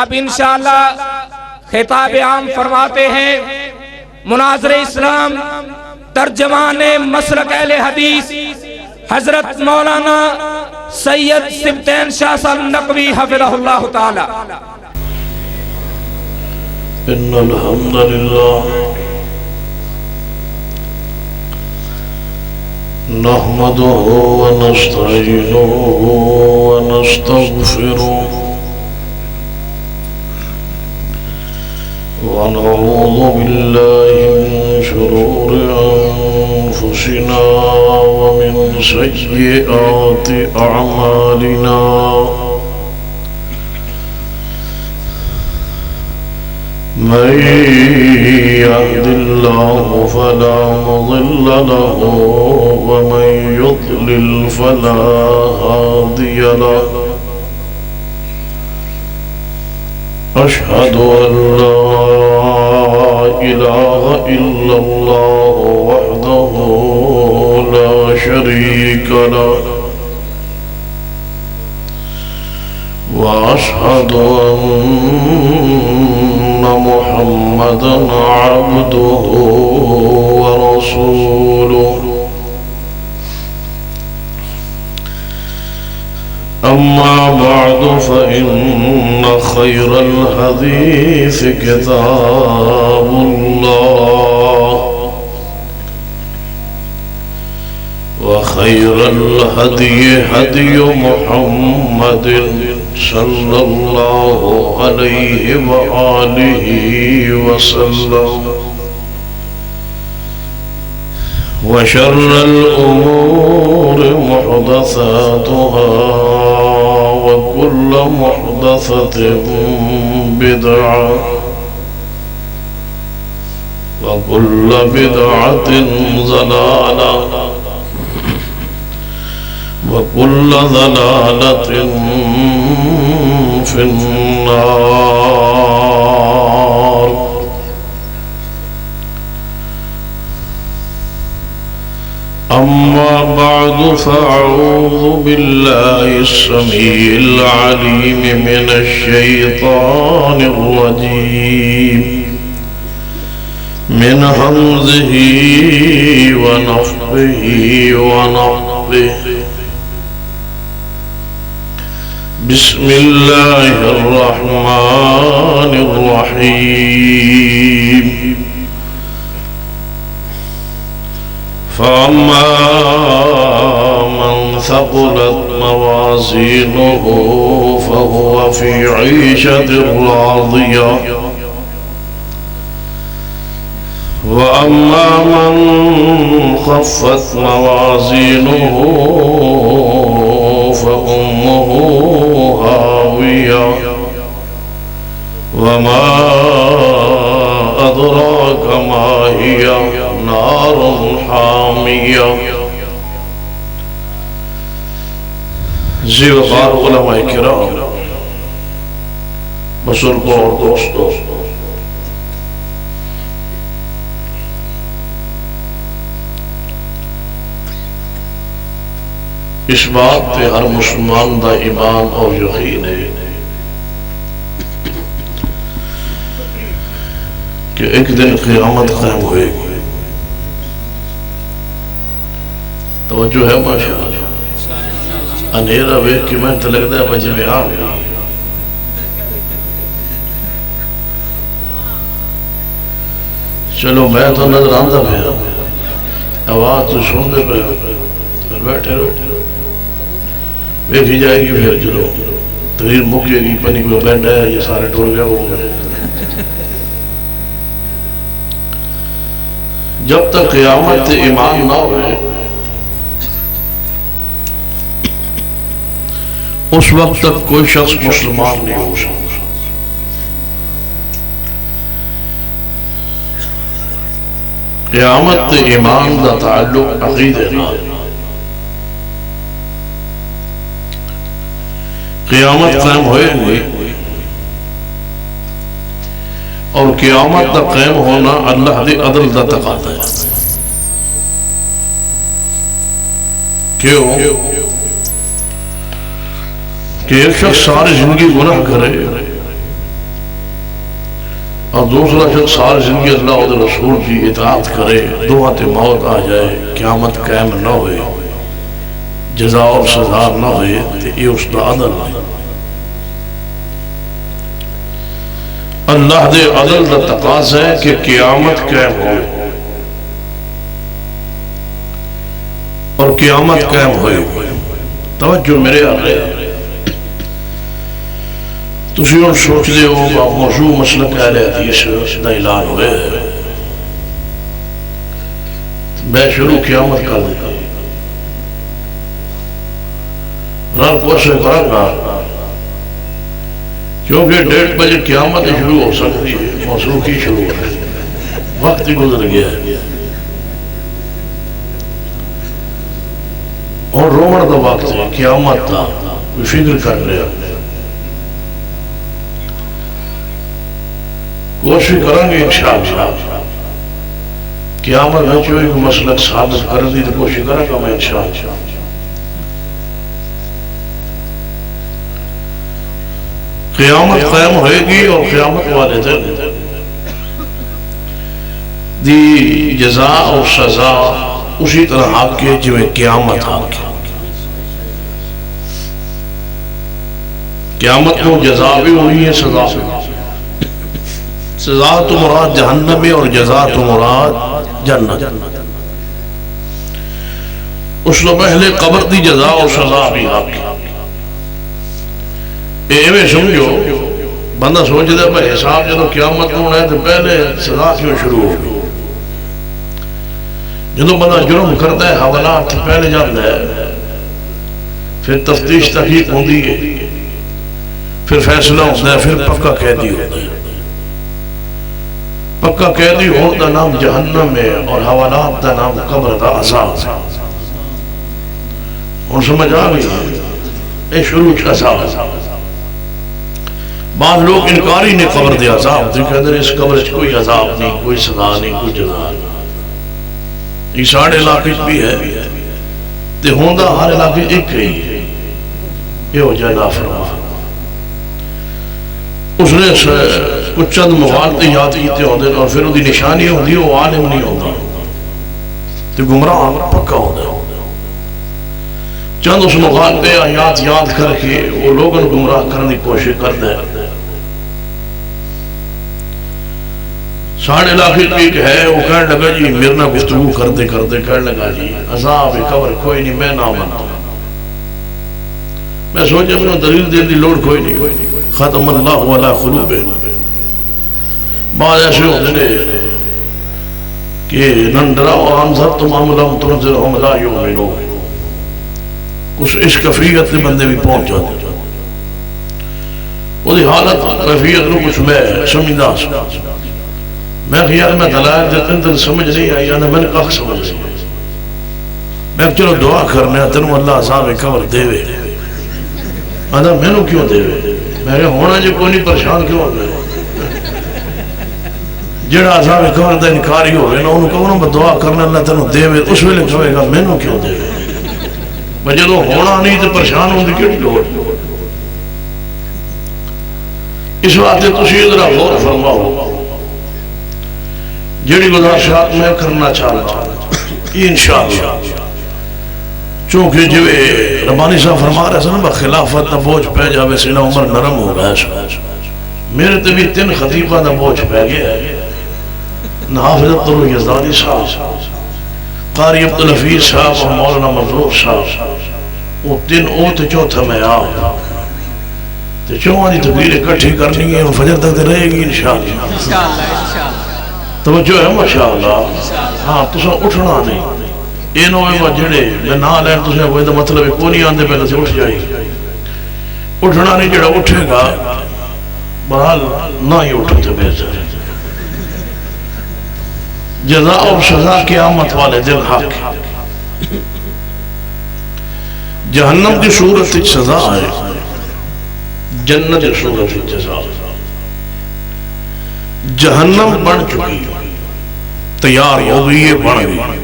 اب انشاءاللہ خطاب عام فرماتے ہیں مناظر اسلام ترجمان مسلک اہل حدیث حضرت مولانا سید سبطین شاہ صاحب نقوی حفظہ اللہ تعالی. ان الحمد للہ نحمده ونستعینه ونستغفره ونعوذ بالله من شرور أنفسنا ومن سيئات أعمالنا من يهد الله فلا مضل له ومن يضلل فلا هادي له. أشهد أن لا إله إلا الله وحده لا شريك له وأشهد أن محمدا عبده ورسوله. أما بعد فإن خير الحديث كتاب الله وخير الهدي هدي محمد صلى الله عليه وآله وسلم وشر الأمور محدثاتها وكل محدثة بدعة وكل بدعة ضلالة وكل ضلالة في النار. أما بعد فأعوذ بالله السميع العليم من الشيطان الرجيم من همزه ونفخه ونفثه. بسم الله الرحمن الرحيم. فأما من ثقلت موازينه فهو في عيشة راضية وأما من خفت موازينه فأمه هاوية وما أدراك ما هي نار حامیہ. زیوبار علماء کرام بزرگوں اور دوستوں، اس بات پہ ہر مسلمان دا ایمان اور یقین ہے کہ ایک دن قیامت قائم ہوئے گی. توجہ ہے ماشاءاللہ. اندھیرا ویکھ کے میں تو لگتا ہے بجے میں آ گیا. چلو میں تو نظر آندہ پہ آواز تو سن دے پہ پھر بیٹھے رہو ویکھی جائے گی. پھر چلو تقریر مکے گی پنی کوئی بیٹھا ہے یہ سارے ٹول گیا ہو گئے. جب تک قیامت ایمان نہ ہوئے اس وقت تک کوئی شخص مسلمان نہیں ہو سکتا. قیامت ایمان دا تعلق عقیدے نال. قیامت قائم ہوئے گی اور قیامت دا قائم ہونا اللہ دی عدل دا تقاضا ہے. کیوں کہ ایک شخص ساری زندگی گناہ کرے اور دوسرا شخص ساری زندگی اللہ اور رسول کی اطاعت کرے، دعات موت آ جائے، قیامت قائم نہ ہوئے، جزا اور سزا نہ ہوئے، تو یہ اس کا عدل ہے۔ اللہ دے عدل دا تقاضا ہے کہ قیامت قائم ہوئے، اور قیامت قائم ہوئے۔ توجہ میرے آگے تسی اور سوچ دے ہو موضوع مسلک اہل حدیث دا اعلان ہوئے، میں شروع قیامت کر دیتا رات کو سے کروں گا، کیونکہ 1:30 بجے قیامت شروع ہو سکتی ہے، موضوع کی شروع ہے، وقت ہی گزر گیا ہے، اور رومن دا وقت ہے، قیامت دا کوئی فکر کر رہے ہیں، کوشش کریں گے انشاءاللہ قیامت میں چوئی کو مسلک ثابت کر دی تو کوشش کریں گا میں انشاءاللہ۔ قیامت قائم ہوئے گی، اور قیامت والے دن دی جزا اور سزا اسی طرح حق کے جو قیامت حق ہے۔ قیامت کو جزا بھی ہوئی ہے، سزا بھی، سزا تو مراد جہنم میں اور جزا تو مراد جنت۔ اس سے پہلے قبر دی جزا اور سزا بھی حق ہے۔ ایویں سمجھو بندہ سوچ دے بھائی حساب جدو قیامت ہونا ہے تو پہلے سزا کیوں شروع ہوگی؟ جدو بندہ جرم کرتا ہے حوالات پہلے جاتا ہے، پھر تفتیش تحقیق ہوتی ہے، پھر فیصلہ ہوتا ہے، پھر پکا قیدی ہوتا ہے۔ پکا قیدی ہونے دا نام جہنم ہے، اور حوالات دا نام قبر دا عذاب ہے۔ اور سمجھ آ گئی اے شروع عذاب۔ بعض لوگ انکاری نے قبر دے عذاب تو کہتے ہیں اس قبر سے کوئی عذاب نہیں، کوئی سزا نہیں، کوئی جزا نہیں۔ یہ ساڑھے علاقے بھی ہے تے ہوندہ ہر علاقے ایک ہی ہے، یہ ہو جائے نافرمان۔ اس نے کچھ چند مغالطے یاد کیتے ہوتے اور پھر وہ نشانی ہوتی وہ عالم نہیں ہوتا تو گمراہ پکا ہوتا ہے۔ چند اس مغالطے یاد کر کے وہ لوگوں گمراہ کرنے کی کوشش کرتے ہیں۔ ساڑھے علاقے ایک ہے، وہ کہنے لگا جی میرے نہ گفتگو کرتے کہنے لگا جی عذاب قبر کوئی نہیں، میں نہ مانتا۔ میں سوچا اپنا دلیل دین دی لوڑ کوئی نہیں، ختم اللہ علی قلوبہم۔ بعض ایسے ہوتے ہیں کہ نندرا و انذرتم ام لم تنذرہم لا یؤمنون، کچھ اس کیفیت سے بندے بھی پہنچ جاتے، وہ حالت کیفیت کو کچھ میں سمجھدا سا، میں خیال میں دلائل دیتے ہیں سمجھ نہیں آئی، یعنی میں نے کہا سمجھ نہیں آئی، میں چلو دعا کرنے تنو اللہ عذاب قبر دے وے، میں نے کیوں دے وے، میں نے ہونا جو کوئی نہیں پریشان کیوں ہونا ہے، جڑا عذاب قبر دا انکاری ہوئے نا انہوں کہو نا میں دعا کرنے اللہ تنو دے وے، اس ویلے کہے گا میں نے کیوں دے وے، میں جدو ہونا نہیں تو پریشان ہوں دی کیوں لوڑ۔ اس واسطے تسی ذرا غور فرماؤ، جڑی گزارشات میں کرنا چاہتا انشاءاللہ، چونکہ جو ربانی صاحب فرما رہے ہیں نا خلافت دا بوجھ پہ جاوے سینہ عمر نرم ہو گیا، میرے تے بھی 3 خطیبہ دا بوجھ پہ گیا ہے، حافظ عبداللہ یزدانی صاحب، قاری عبدالحفیظ صاحب اور مولانا مظہور صاحب، وہ 3 اوت چوتھا میں آؤ تو چوہاں دی تقریر اکٹھی کرنی ہے، فجر تک رہے گی انشاءاللہ۔ توجہ ہے ماشاءاللہ، ہاں تسا اٹھنا نہیں، یہ نہ ہوئے جڑے میں نہ لین تسا کوئی مطلب کوئی نہیں آندے پہلے سے اٹھ جائی، اٹھنا نہیں، جڑا اٹھے گا بہرحال نہ ہی اٹھتے بہتر ہے۔ جزا اور سزا قیامت والے دن حق ہے۔ جہنم کی صورت سزا ہے، جنت کی صورت جزا۔ جہنم بن چکی، تیار ہو گئی ہے، بن گئی،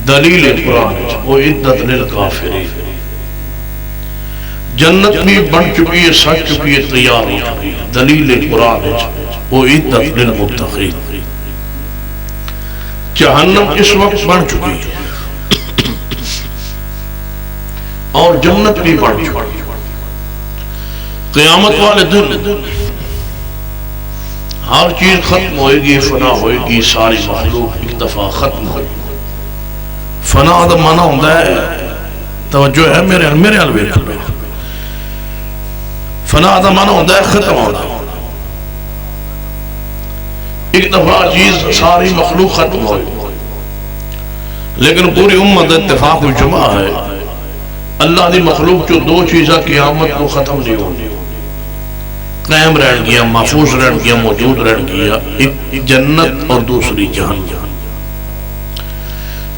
دلیل قرآن وہ عدت للکافرین۔ جنت بھی بن چکی ہے، سج چکی ہے، تیار ہو چکی ہے۔ دلیل قرآن ہے وہ عدت للمتقین۔ جہنم اس وقت بن چکی ہے اور جنت بھی بن چکی ہے۔ قیامت والے دن ہر چیز ختم ہوئے گی، فنا ہوئے گی، ساری مخلوق ایک دفعہ ختم ہوئے گی۔ فنا دا معنی ہوتا ہے، توجہ ہے میرے حلوے کھلے، فنا دا معنی ہوتا ہے ختم ہونا۔ ایک دفعہ چیز ساری مخلوق ختم ہوئے، لیکن پوری امت اتفاق و جمع ہے اللہ دی مخلوق جو دو چیزاں قیامت کو ختم نہیں ہوگی، قائم رہن گیا، محفوظ رہن گیا، موجود رہن گیا، ایک جنت اور دوسری جہنم،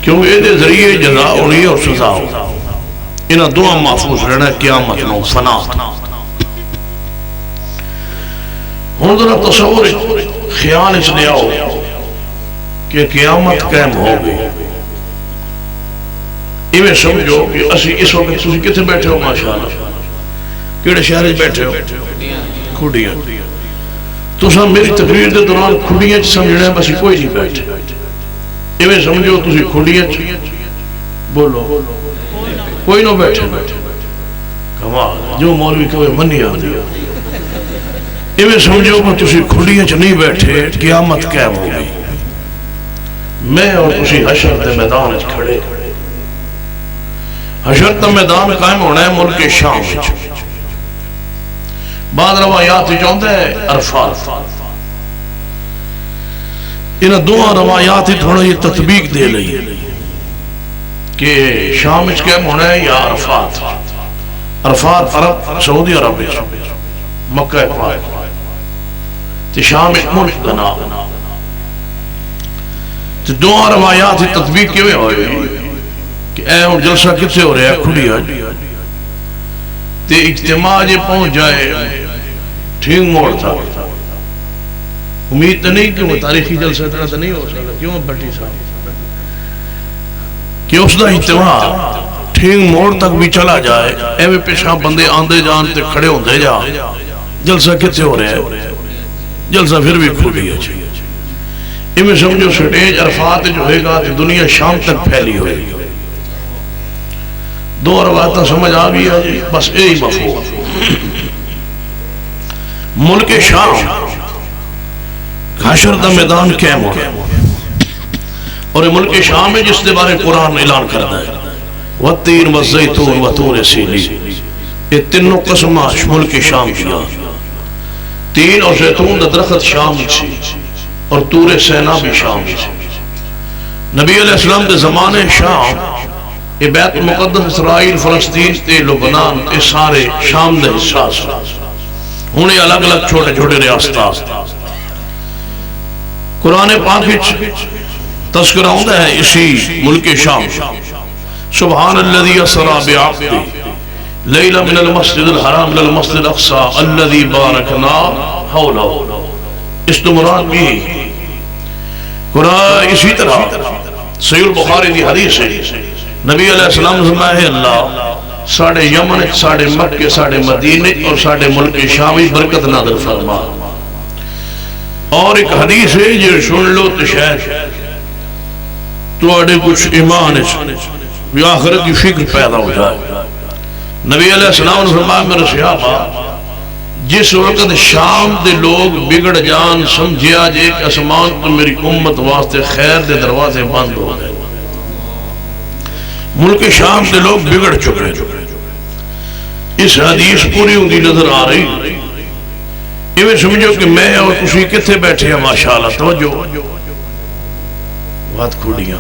کیونکہ یہ ذریعے جزا ہونی اور سزا ہو، انہاں دعا محفوظ رہنا قیامت نو فنا۔ ہوں ذرا تصور خیال اس لے آؤ کہ قیامت قائم ہو گئی، ایویں سمجھو کہ اسی اس وقت تسی کتنے بیٹھے ہو؟ ماشاءاللہ کیڑے شہر بیٹھے ہو؟ کھڈیاں۔ تساں میری تقریر دے دوران کھڈیاں سمجھنا ہے، بس کوئی نہیں بیٹھے، ایویں سمجھو تسی کھڈیاں بولو کوئی نہ بیٹھے۔ کمال، جو مولوی کہے منی آندی، ایویں سمجھو کہ تسی کھڈیاں نہیں بیٹھے، قیامت قائم ہو گئی، میں اور تسی حشر دے میدان وچ کھڑے۔ حشر دا میدان قائم ہونا ہے ملک شام وچ، بعض روایات چاہتا ہے عرفات۔ انہاں دو روایات تھوڑا یہ تطبیق دے لئی کہ شام وچ قائم ہونا ہے یا عرفات۔ عرفات عرب سعودی عرب وچ، مکہ پاک، تے شام ایک ملک دا نام۔ تے دو روایات تطبیق کیویں ہوئے کہ اے اور جلسہ کتنے ہو رہا ہے؟ کھڑی ہے تے اجتماع جے پہنچ جائے ٹھیک موڑ تھا، امید تو نہیں کہ وہ تاریخی جلسہ طرح تو نہیں ہو سکتا، کیوں بھٹی صاحب کہ اس دا اجتماع ٹھیک موڑ تک بھی چلا جائے، ایویں پیشہ بندے آندے جان تے کھڑے ہوندے جا، جلسہ کتنے ہو رہا ہے؟ جلسہ پھر بھی کھڑی ہے۔ ایویں سمجھو سٹیج عرفات جو ہوئے گا تے دنیا شام تک پھیلی ہوئے گی۔ دو روایتیں سمجھ آ گئی ہے، بس یہی مفہوم۔ ملک شام حشر دا میدان قائم ہو گیا، اور یہ ملک شام ہے جس کے بارے قرآن اعلان کرتا ہے وَالتِّينِ وَالزَّيْتُونِ وَطُورِ سِينِينَ۔ یہ تینوں قسمہ ملک شام کیا، تین اور زیتون دا درخت شام سے، اور طور سینا بھی شام سے۔ نبی علیہ السلام دے زمانے شام، یہ بیت المقدس، اسرائیل، فلسطین تے لبنان تے سارے شام دے حصہ سے، ہوں یہ الگ الگ چھوٹے چھوٹے ریاستات۔ قرآن پاک تذکرہ ہوتا ہے اسی ملک شام۔ سبحان الذی اسری بعبدہ لیلا من المسجد الحرام الى المسجد الاقصى الذی بارکنا حولہ۔ اس تو مراد بھی قرآن اسی طرح صحیح البخاری دی حدیث ہے، نبی علیہ السلام نے فرمایا ہے اللہ ساڑھے یمن، ساڑھے مکہ، ساڑھے مدینے اور ساڑھے ملک شامی برکت نازل فرما۔ اور ایک حدیث ہے جو سن لو تو شاید تو اڑے کچھ ایمان ہے آخرت کی فکر پیدا ہو جائے۔ نبی علیہ السلام نے فرمایا میرے صحابہ جس وقت شام دے لوگ بگڑ جان سمجھیا جے کہ اسمان تو میری امت واسطے خیر دے دروازے بند ہو گئے، ملک شام دے لوگ بگڑ چکے۔ اس حدیث پوری ہوں دی نظر آ رہی، یہ سمجھو کہ میں اور کسی کتنے بیٹھے ہیں ماشاءاللہ، توجہ بات کھوڑیاں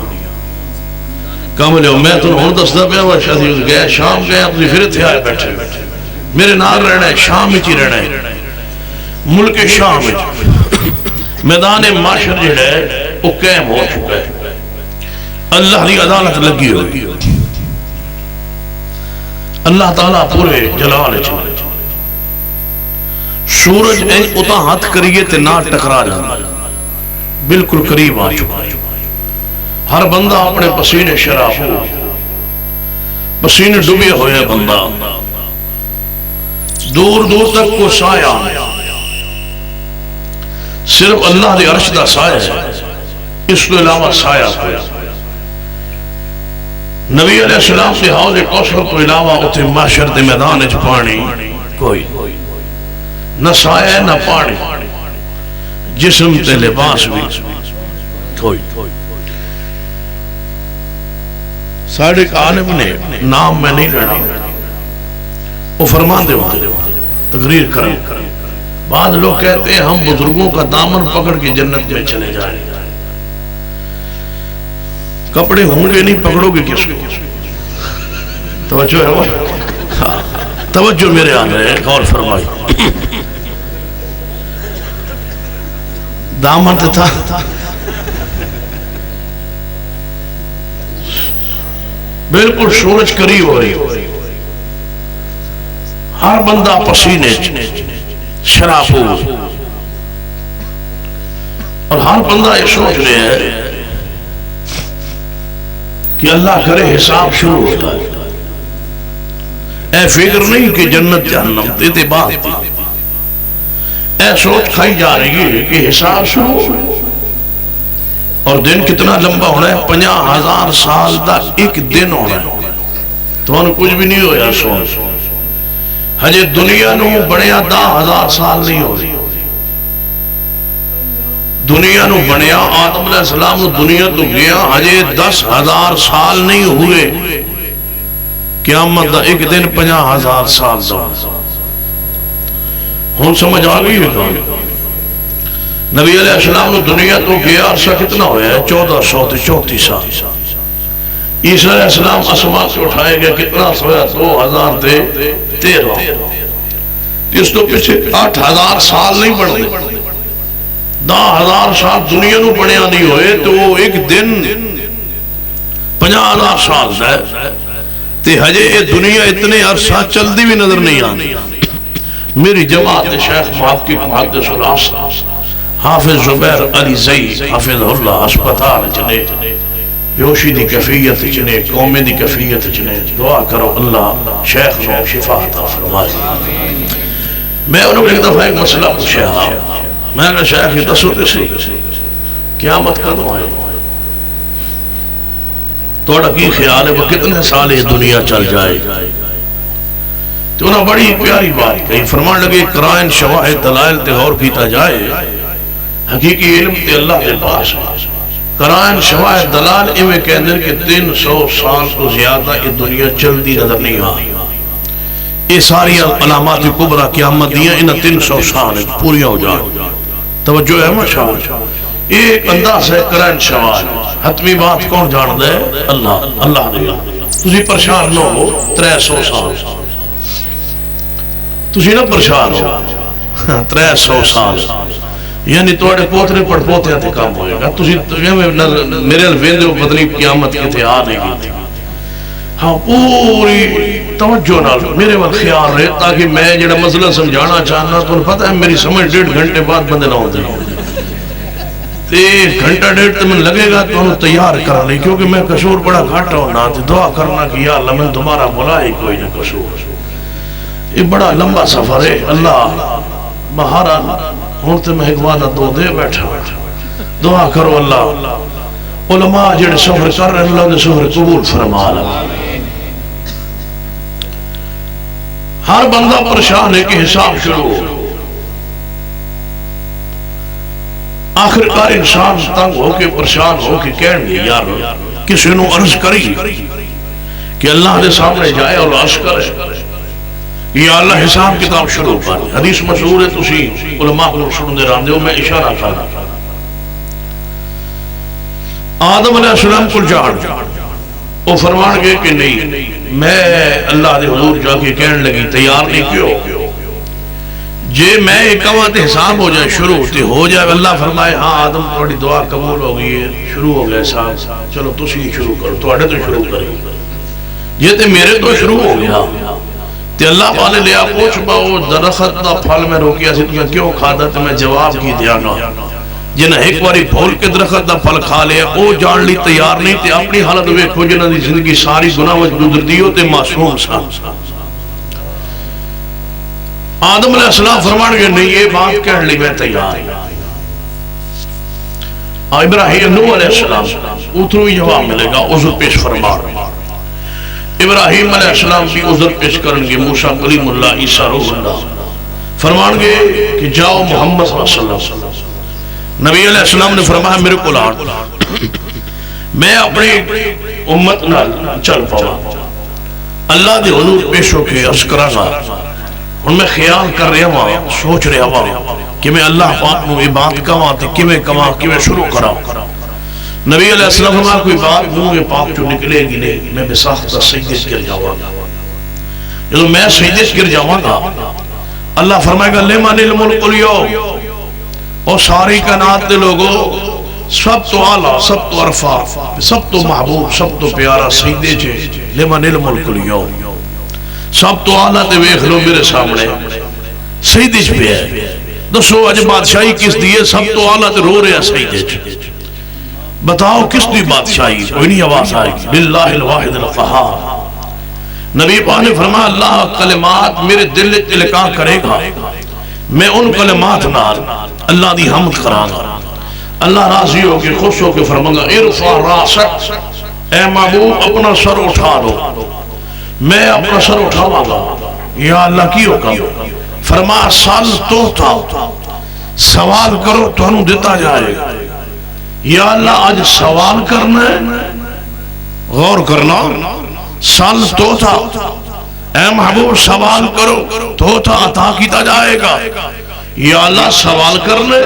کام لے میں تو ہوں دستا پیا ہوا شادی گیا شام گیا تھی پھر اتنے آئے بیٹھے میرے نال رہنا ہے، شام ہی رہنا ہے، ملک شام میدان معاشر جڑا ہے وہ قائم ہو چکا ہے، اللہ کی عدالت لگی ہوئی، اللہ تعالیٰ پورے جلال چاہے سورج اتنا ہاتھ کریے تے نہ ٹکرا جانا، بالکل قریب آ چکا ہے، ہر بندہ اپنے پسینے شراب ہو، پسینے ڈبے ہوئے بندہ دور دور تک کو سایہ صرف اللہ دے عرش دا سایہ ہے، اس کو علاوہ سایہ کوئی۔ نبی علیہ السلام سے حوض کوثر کو علاوہ اتھے محشر دے میدان وچ پانی کوئی نہ سایہ نہ پانی، جسم تے لباس بھی کوئی۔ ساڑھے عالم نے نام میں نہیں لینا، وہ فرمان دے ہوتے تقریر کریں۔ بعض لوگ کہتے ہیں ہم بزرگوں کا دامن پکڑ کے جنت میں چلے جائیں، کپڑے ہوں گے نہیں پکڑو گے کس کو؟ توجہ ہے وہ؟ توجہ میرے آنے ہے، غور فرمائی۔ دامن تھا بالکل سورج قریب ہو رہی، ہر بندہ پسینے شراب ہو، اور ہر بندہ یہ سوچ رہے ہے کہ اللہ کرے حساب شروع ہوتا ہے۔ اے فکر نہیں کہ جنت جہنم دیتے بات، اے سوچ کھائی جا رہی ہے کہ حساب شروع ہو، اور دن کتنا لمبا ہونا ہے؟ 50,000 سال دا ایک دن ہونا ہے، تو انہوں کچھ بھی نہیں ہویا سوچ۔ ہجے دنیا نو بڑیا 10,000 سال نہیں ہو رہی، دنیا نو بڑیا آدم علیہ السلام نو دنیا تو گیا ہجے 10,000 سال نہیں ہوئے، قیامت دا ایک دن 50,000 سال دا۔ ہون سمجھ آ گئی ہے کہاں؟ نبی علیہ السلام نے دنیا تو گیا عرصہ کتنا ہویا ہے؟ 1434 سال۔ عیسیٰ علیہ السلام آسمان سے اٹھائے گیا کتنا ہویا؟ 2013۔ اس تو پیچھے 8,000 سال نہیں بڑھتے، 10,000 سال دنیا نو بڑھیا نہیں ہوئے، تو ایک دن 50,000 سال ہے، تے ہجے یہ دنیا اتنے عرصہ چل دی بھی نظر نہیں آنی۔ میری جماعت شیخ محقق محدث العصر حافظ زبیر علی زئی حافظ اللہ اسپتال چنے بیوشی دی کیفیت چنے قومی دی کیفیت چنے دعا کرو اللہ شیخ نو شفا عطا فرمائے۔ میں انہوں نے ایک دفعہ ایک مسئلہ پوچھا، میں نے کہا شیخ یہ دسو تسی قیامت کدوں آئے؟ توڑا کی خیال ہے وہ کتنے سال یہ دنیا چل جائے؟ تو انہوں نے بڑی پیاری بات کہی، فرمان لگے قرائن شواہد دلائل تے غور کیتا جائے، حقیقی علم تے اللہ کے پاس ہے۔ قرائن شواہد دلال میں کہتے ہیں کہ 300 سال تو زیادہ یہ دنیا چلتی نظر نہیں آئی۔ یہ ساری علامات کبرا قیامت دیا انہیں 300 سال پوری ہو جائے۔ توجہ ہے ماشاءاللہ، ایک انداز ہے قرائن شواہد، حتمی بات کون جان دے؟ اللہ اللہ دے۔ تسی پریشان نہ ہو 300 سال، تسی نہ پریشان ہو 300 سال، یعنی توڑے پوترے پڑھ پوتے آتے کام ہوئے گا۔ میرے الفین جو بدنی قیامت کے تھے آ نہیں گئی تھی، ہاں پوری توجہ نہ میرے وقت خیال رہے، تاکہ میں جڑا مسئلہ سمجھانا چاہنا تو پتہ ہے میری سمجھ 1.5 گھنٹے بعد بندے نہ ہوتے ہیں، 1 گھنٹہ 1.5 تو میں لگے گا تو انہوں تیار کرنے، کیونکہ میں قصور بڑا گھاٹا ہونا تھی، دعا کرنا کہ یا اللہ میں تمہارا بلا ہی کوئی نہ قصور۔ یہ بڑا لمبا سفر ہے، اللہ مہارا ہوں تو میں ایک وعدہ دو دے بیٹھا، دعا کرو اللہ علماء جڑے سفر کر رہے ہیں اللہ نے سفر قبول فرما لگا۔ ہر بندہ پریشان ہے کہ حساب شروع ہو، آخر کار انسان تنگ ہو کے پریشان ہو کے کہنے گے یار کسی نے عرض کری کہ اللہ دے سامنے جائے اور عرض کرے یا اللہ حساب کتاب شروع کر۔ حدیث مشہور ہے، تسی علماء کو سن دے رہے ہو، میں اشارہ کرنا۔ آدم علیہ السلام کو جان وہ فرمان گئے کہ نہیں، میں اللہ دے حضور جا کے کہنے لگی تیار نہیں کیوں، جے میں ایک کمات حساب ہو جائے شروع ہوتے ہو جائے، اللہ فرمائے ہاں آدم تھوڑی دعا قبول ہو گئی ہے، شروع ہو گئے صاحب، چلو تسی شروع کرو، تو اڑے تو شروع کریں، یہ تے میرے تو شروع ہو گیا۔ تے اللہ والے لیا پوچھ باؤ درخت دا پھل میں روکیا سی تمہیں کیوں کھادا؟ تے میں جواب کی دیا گا جنہیں ایک باری بھول کے درخت دا پھل کھا لیا او جان لی تیار نہیں، تے اپنی حالت ویکھو جنہاں دی زندگی ساری گناہ وچ گزر دی ہو تے معصوم سا۔ آدم علیہ السلام فرمان گے نہیں یہ بات کہہ لی میں تیار ہوں. ابراہیم نوح علیہ السلام اتروی جواب ملے گا عذر پیش فرما. ابراہیم علیہ السلام کی عذر پیش کرن گے. موسیٰ کلیم اللہ عیسیٰ روح اللہ فرمان گے کہ جاؤ محمد صلی اللہ علیہ وسلم. نبی علیہ السلام نے فرمایا میرے کو لاڑ میں اپنی امت نہ چل پاؤں. اللہ دے حضور پیش ہو کے عرض کرا گا ان میں خیال کر رہا ہوں سوچ رہا ہوں کہ میں اللہ پاک نو یہ بات کہاں تے کیویں کہاں کیویں شروع کراں. نبی علیہ السلام فرمایا کوئی بات منہ پاک چوں نکلے گی نہیں میں بساختہ سجدے گر جاواں گا. جب میں سجدے گر جاواں گا اللہ فرمائے گا لمن الملک اليوم اور ساری کائنات دے لوگوں سب تو اعلیٰ سب تو عرفا سب تو محبوب سب تو پیارا سجدے چے لمن الملک اليوم سب تو اعلیٰ تے ویکھ لو میرے سامنے سجدے چ پہ ہے. دسو اج بادشاہی کس دی ہے؟ سب تو اعلیٰ تے رو رہا سجدے چ. بتاؤ کس دی بادشاہی؟ کوئی نہیں آواز آئے گی. للہ الواحد القہار. نبی پاک نے فرمایا اللہ کلمات میرے دل القاء کرے گا میں ان کلمات نال اللہ دی حمد کراں گا. اللہ راضی ہو کے خوش ہو کے فرمائے گا ارفع راسک اے محبوب اپنا سر اٹھا لو. میں اپنا سر اٹھاواں گا. یا اللہ کی حکم فرما سال تو تھا سوال کرو تو انہوں دیتا جائے گا. یا اللہ آج سوال کرنا ہے غور کرنا سال تو تھا اے محبوب سوال کرو تو تھا عطا کیتا جائے گا. یا اللہ سوال کرنا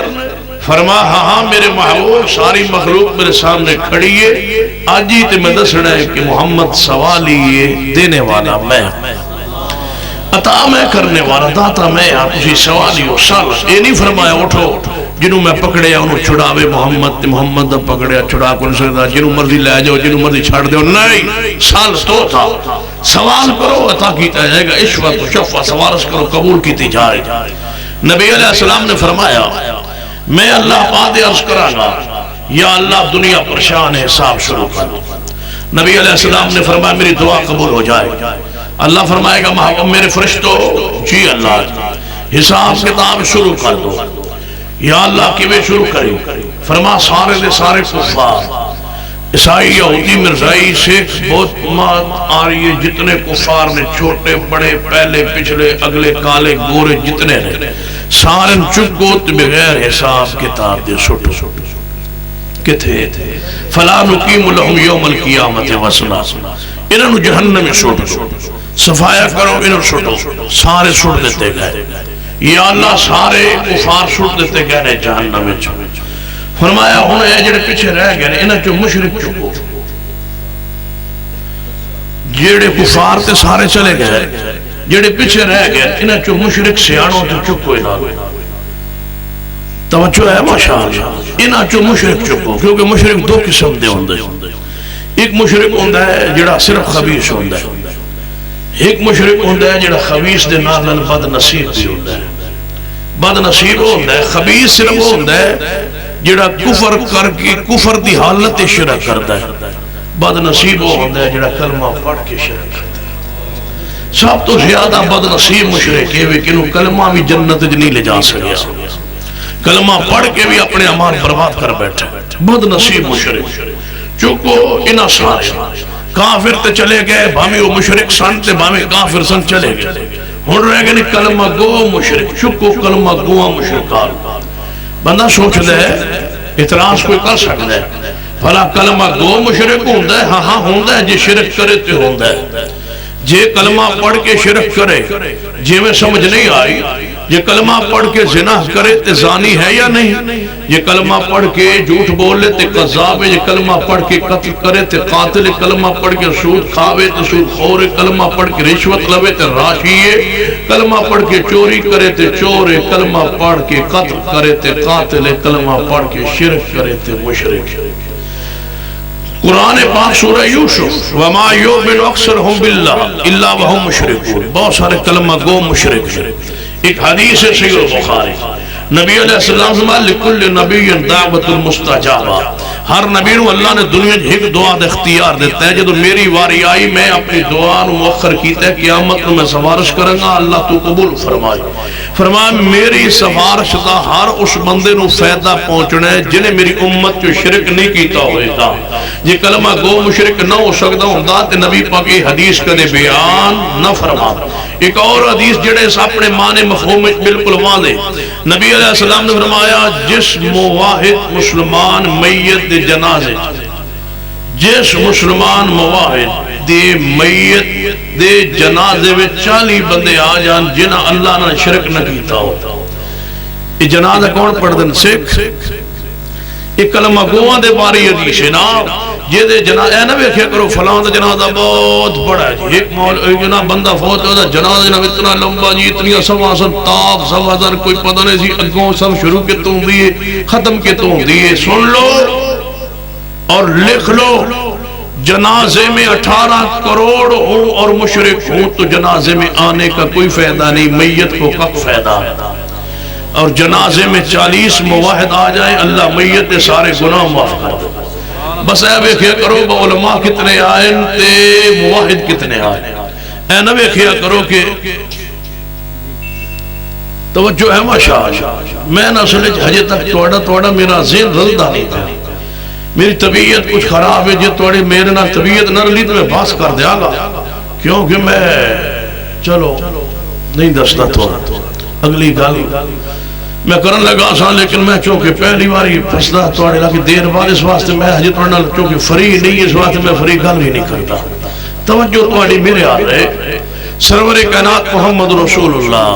فرما ہاں ہاں میرے محبوب ساری مخلوق میرے سامنے کھڑی ہے آج ہی تے میں دسنا ہے کہ محمد سوالی دینے والا میں عطا میں کرنے والا داتا میں تسی سوالی ہو. سال یہ نہیں فرمایا اٹھو جنہوں میں پکڑیا انہوں چھڑاوے محمد محمد پکڑیا چھڑا کو نہیں سکتا جنہوں مرضی لے جاؤ جنہوں مرضی چھاڑ دے. نہیں سال تو تھا سوال کرو عطا کیتا جائے گا. عشوت و شفا سوارش کرو قبول کیتی جائے. نبی علیہ السلام نے فرمایا میں اللہ پاک دے عرض کراں گا یا اللہ دنیا پریشان ہے حساب شروع کر دو. نبی علیہ السلام نے فرمایا میری دعا قبول ہو جائے. اللہ فرمائے گا محبوب میرے فرشتوں جی اللہ حساب کتاب شروع کر دو. یا اللہ کیویں شروع کریں؟ فرما سارے دے سارے کفار عیسائی یہودی مرزائی سکھ بہت آ رہی ہے جتنے کفار نے چھوٹے بڑے پہلے پچھلے اگلے کالے گورے جتنے نے سارے چکوت بغیر حساب کتاب دے سٹو کتھے فلا نقیم لہم یوم القیامت وزنا. انہوں جہنم میں سٹو صفایا کرو انہوں سٹو. سارے سٹ دیتے گئے. یا اللہ سارے کفار سٹ دیتے گئے جہنم میں. فرمایا ہوں اے جڑے پیچھے رہ گئے انہاں چوں مشرک چکو جڑے کفار تے سارے چلے گئے جڑے پیچھے رہ گئے انہاں چوں مشرک سیاڑوں تے چکو انہاں. توجہ ہے ماشاءاللہ. انہاں چوں مشرک چکو کیونکہ مشرک دو قسم دے ہوندے. ایک مشرک ہوندا ہے جڑا صرف خبیث ہوندا ہے. ایک مشرک ہوندا ہے جڑا خبیث دے نال بد نصیب بھی ہوندا ہے. بد نصیب ہوندا ہے. خبیث صرف ہوندا ہے جڑا کفر کر کے کفر دی حالت شرک کرتا ہے. بد نصیب ہوندا ہے جڑا کلمہ پڑھ کے شرک کرتا ہے. سب تو زیادہ بد نصیب مشرک ہے کہ انہوں کلمہ بھی جنت نہیں لے جا سکیا. کلمہ پڑھ کے بھی اپنے اعمال برباد کر بیٹھے. بد نصیب مشرک چکو انہاں سارے کافر تے چلے گئے بھاویں وہ مشرک سن تے بھاویں کافر سن چلے گئے. ہن رہ گئے کلمہ گو مشرک چکو کلمہ گو مشرکان. بندہ سوچ دے اعتراض کوئی کر سکتا ہے بھلا کلمہ گو مشرک ہوندا ہے؟ ہاں ہاں ہوندا ہے. جے شرک کرے تے ہوندا ہے. جے کلمہ پڑھ کے شرک کرے جے میں سمجھ نہیں آئی. یہ کلمہ پڑھ کے زنا کرے تے زانی ہے یا نہیں؟ یہ کلمہ پڑھ کے جھوٹ بولے تے قذاب ہے. یہ کلمہ پڑھ کے قتل کرے تے قاتل. کلمہ پڑھ کے سود کھاوے تے سود خور. کلمہ پڑھ کے رشوت لوے تے راشی ہے. کلمہ پڑھ کے چوری کرے تے چور ہے. کلمہ پڑھ کے قتل کرے تے قاتل. کلمہ پڑھ کے شرک کرے تے مشرک. قرآن پاک سورہ یوسف وما یؤمن اکثرهم باللہ الا وهم مشرکون. بہت سارے کلمہ گو مشرک. ایک حدیث ہے صحیح البخاری نبی علیہ السلام فرمایا لکل نبی دعوت المستجابہ، ہر نبی نو اللہ نے دنیا ایک دعا دے اختیار دیتا ہے، جدو میری واری آئی میں اپنی دعا نو مؤخر کیتا ہے، قیامت میں سفارش کروں گا اللہ تو قبول فرمائے۔ فرمایا میری سفارش دا ہر اس بندے نو فائدہ پہنچنا ہے جنہیں میری امت جو شرک نہیں کیتا ہوئے گا۔ یہ کلمہ گو مشرک نہ ہو سکتا ہوں تے نبی پاک حدیث کدے بیان نہ فرما۔ ایک اور حدیث جڑے اپنے معنی مفہوم بالکل واضح، نبی علیہ السلام نے فرمایا جس موحد مسلمان میت دے جنازے، جس مسلمان موحد دے میت دے جنازے میں 40 بندے آ جان جنہ اللہ نے شرک نہ کیتا ہو، یہ جنازہ کون پڑھ دن؟ سکھ۔ ایک کلمہ گواں دے باری حدیث ہے نا، یہ دے جنازہ اے نہ ویکھیا کرو فلاں دا جنازہ بہت بڑا ہے، ایک بندہ فوت ہوتا جنازہ جناب اتنا لمبا جی، اتنی سواسن تاک سواسن کوئی پتہ نہیں سی اگوں سب شروع کے تو دیئے ختم کے تو دیئے۔ سن لو اور لکھ لو، جنازے میں 18 کروڑ ہوں اور مشرک ہوں تو جنازے میں آنے کا کوئی فائدہ نہیں، میت کو کب فائدہ ہے؟ اور جنازے میں 40 موحد آ جائیں اللہ میت کے سارے گناہ معاف کر دے۔ بس اے ویکھیا کرو با علماء کتنے آئیں تے موحد کتنے آئیں، اے نہ ویکھیا کرو کہ توجہ ہے ماشاءاللہ۔ میں نہ سلج ہجے تک توڑا میرا ذہن رلدہ نہیں تھا، میری طبیعت کچھ خراب ہے، جی توڑی میرے نہ طبیعت نہ رلی تو میں باس کر دیا گا، کیونکہ میں چلو نہیں دستا تو اگلی گالی میں کرن لگا سا، لیکن میں چونکہ پہلی باری فسدہ توڑے لگی دیر بعد اس واسطے میں حجی توڑنا چونکہ فری نہیں، اس واسطے میں فری گل ہی نہیں کرتا۔ توجہ توڑی میرے آ رہے سرور کائنات محمد رسول اللہ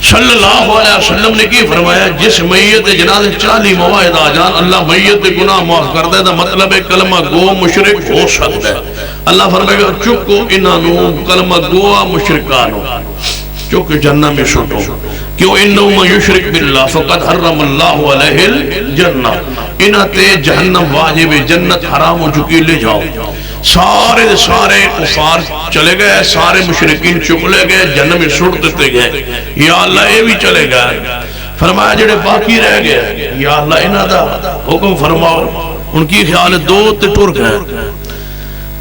صلی اللہ علیہ وسلم نے کی فرمایا جس میت جنازے 40 موحد آ جان اللہ میت گناہ معاف کر دے، دا مطلب ہے کلمہ گو مشرک ہو سکتا ہے۔ اللہ فرمائے گا چکو انہوں کلمہ گوا مشرکانو چونکہ جنہ میں شٹو، کیوں انہو من یشرک باللہ فقد حرم اللہ علیہ الجنہ، انہ تے جہنم واجب جنت حرام ہو چکی، لے جاؤ۔ سارے کفار چلے گئے، سارے مشرکین چکلے گئے، جہنم میں سڑ دیتے گئے، یا اللہ اے بھی چلے گئے۔ فرمایا جڑے باقی رہ گئے یا اللہ انہ دا حکم فرماؤ، ان کی خیال 2 تے ٹر گئے،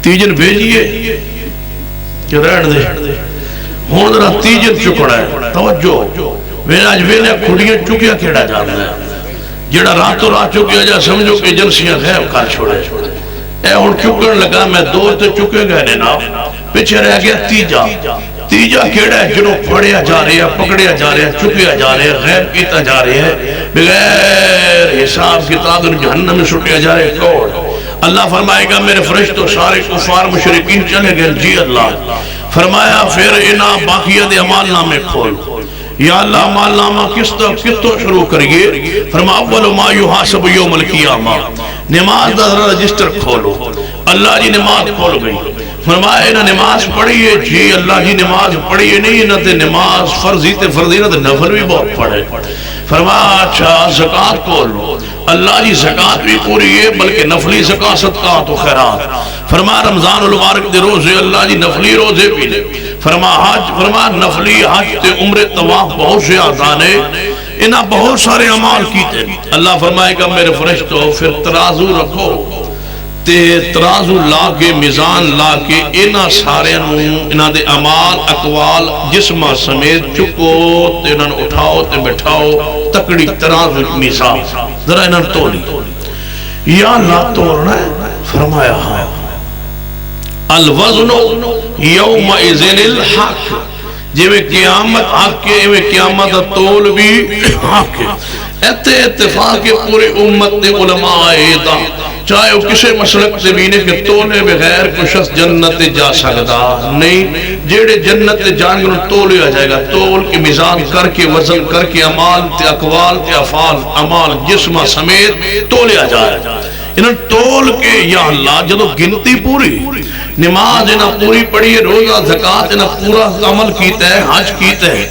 تیجن بھیجئے کہ رہن دے ہون ذرا تیجن چکڑا ہے۔ توجہ میں آج ویلے کھڑیاں چکیا کھیڑا جانا ہے، جڑا راتوں رات چکیا جا سمجھو کہ جنسیاں غیب کر چھوڑے، اے ہون چکڑ لگا میں 2 تے چکے گئے نے نا، پیچھے رہ گیا تیجا کھیڑا ہے جنہوں پڑیا جا رہے ہیں، پکڑیا جا رہے ہیں، چکیا جا رہے ہیں، غیب کیتا جا رہے ہیں، بغیر حساب کتاب جہنم میں سٹیا جا رہے ہیں۔ کون؟ اللہ فرمائے گا میرے فرشتوں سارے کفار مشرکین چلے گئے، جی اللہ۔ فرمایا پھر انہاں باقیت عمال نامے کھول، یا اللہ عمال نامہ کس تو شروع کریے؟ فرمایا اول ما یحاسب یوم القیامہ، نماز دا رجسٹر کھولو۔ اللہ جی نماز کھول گئی، فرمایا انہاں نماز پڑھئیے، جی اللہ جی نماز پڑھئیے نہیں، انہاں تے نماز فرضی تے فرضی نہ تے نفل بھی بہت پڑھے۔ فرمایا اچھا زکاة کھولو، اللہ جی زکاة بھی پوری ہے بلکہ نفلی زکاة صدقات و خیرات۔ فرمایا رمضان المبارک دے روزے اللہ جی نفلی روزے بھی لے۔ فرمایا حج، فرمایا نفلی حج تے عمر طواف بہت سے آسان ہے، انہاں بہت سارے عمال کیتے۔ اللہ فرمائے گا میرے فرشتوں پھر ترازو رکھو تے ترازو لا کے میزان لا کے انہاں سارے انہاں دے عمال اقوال جسمہ سمیت چکو تے انہاں اٹھاؤ تے بٹھاؤ تکڑی ترازو میزان، ذرا انہاں تولی یا اللہ توڑنا ہے؟ فرمایا ہاں الوزن یومئذن الحق، جی میں قیامت حق کے میں قیامت تول بھی حق ہے۔ اتفاق پورے امت دے علماء ایدہ چاہے وہ کسے مسلک سے بینے کے تولے بغیر کوئی شخص جنت جا سکتا نہیں، جیڑے جنت جان گے تولے آ جائے گا، تول کے میزان کر کے وزن کر کے عمال تے اقوال تے افعال عمال جسمہ سمیت تولے آ جائے گا۔ انہوں تول کے یا اللہ جدو گنتی پوری نماز انہاں پوری پڑھی ہے، روزہ زکاة انہاں پورا عمل کیتا ہے، حج کیتا ہے،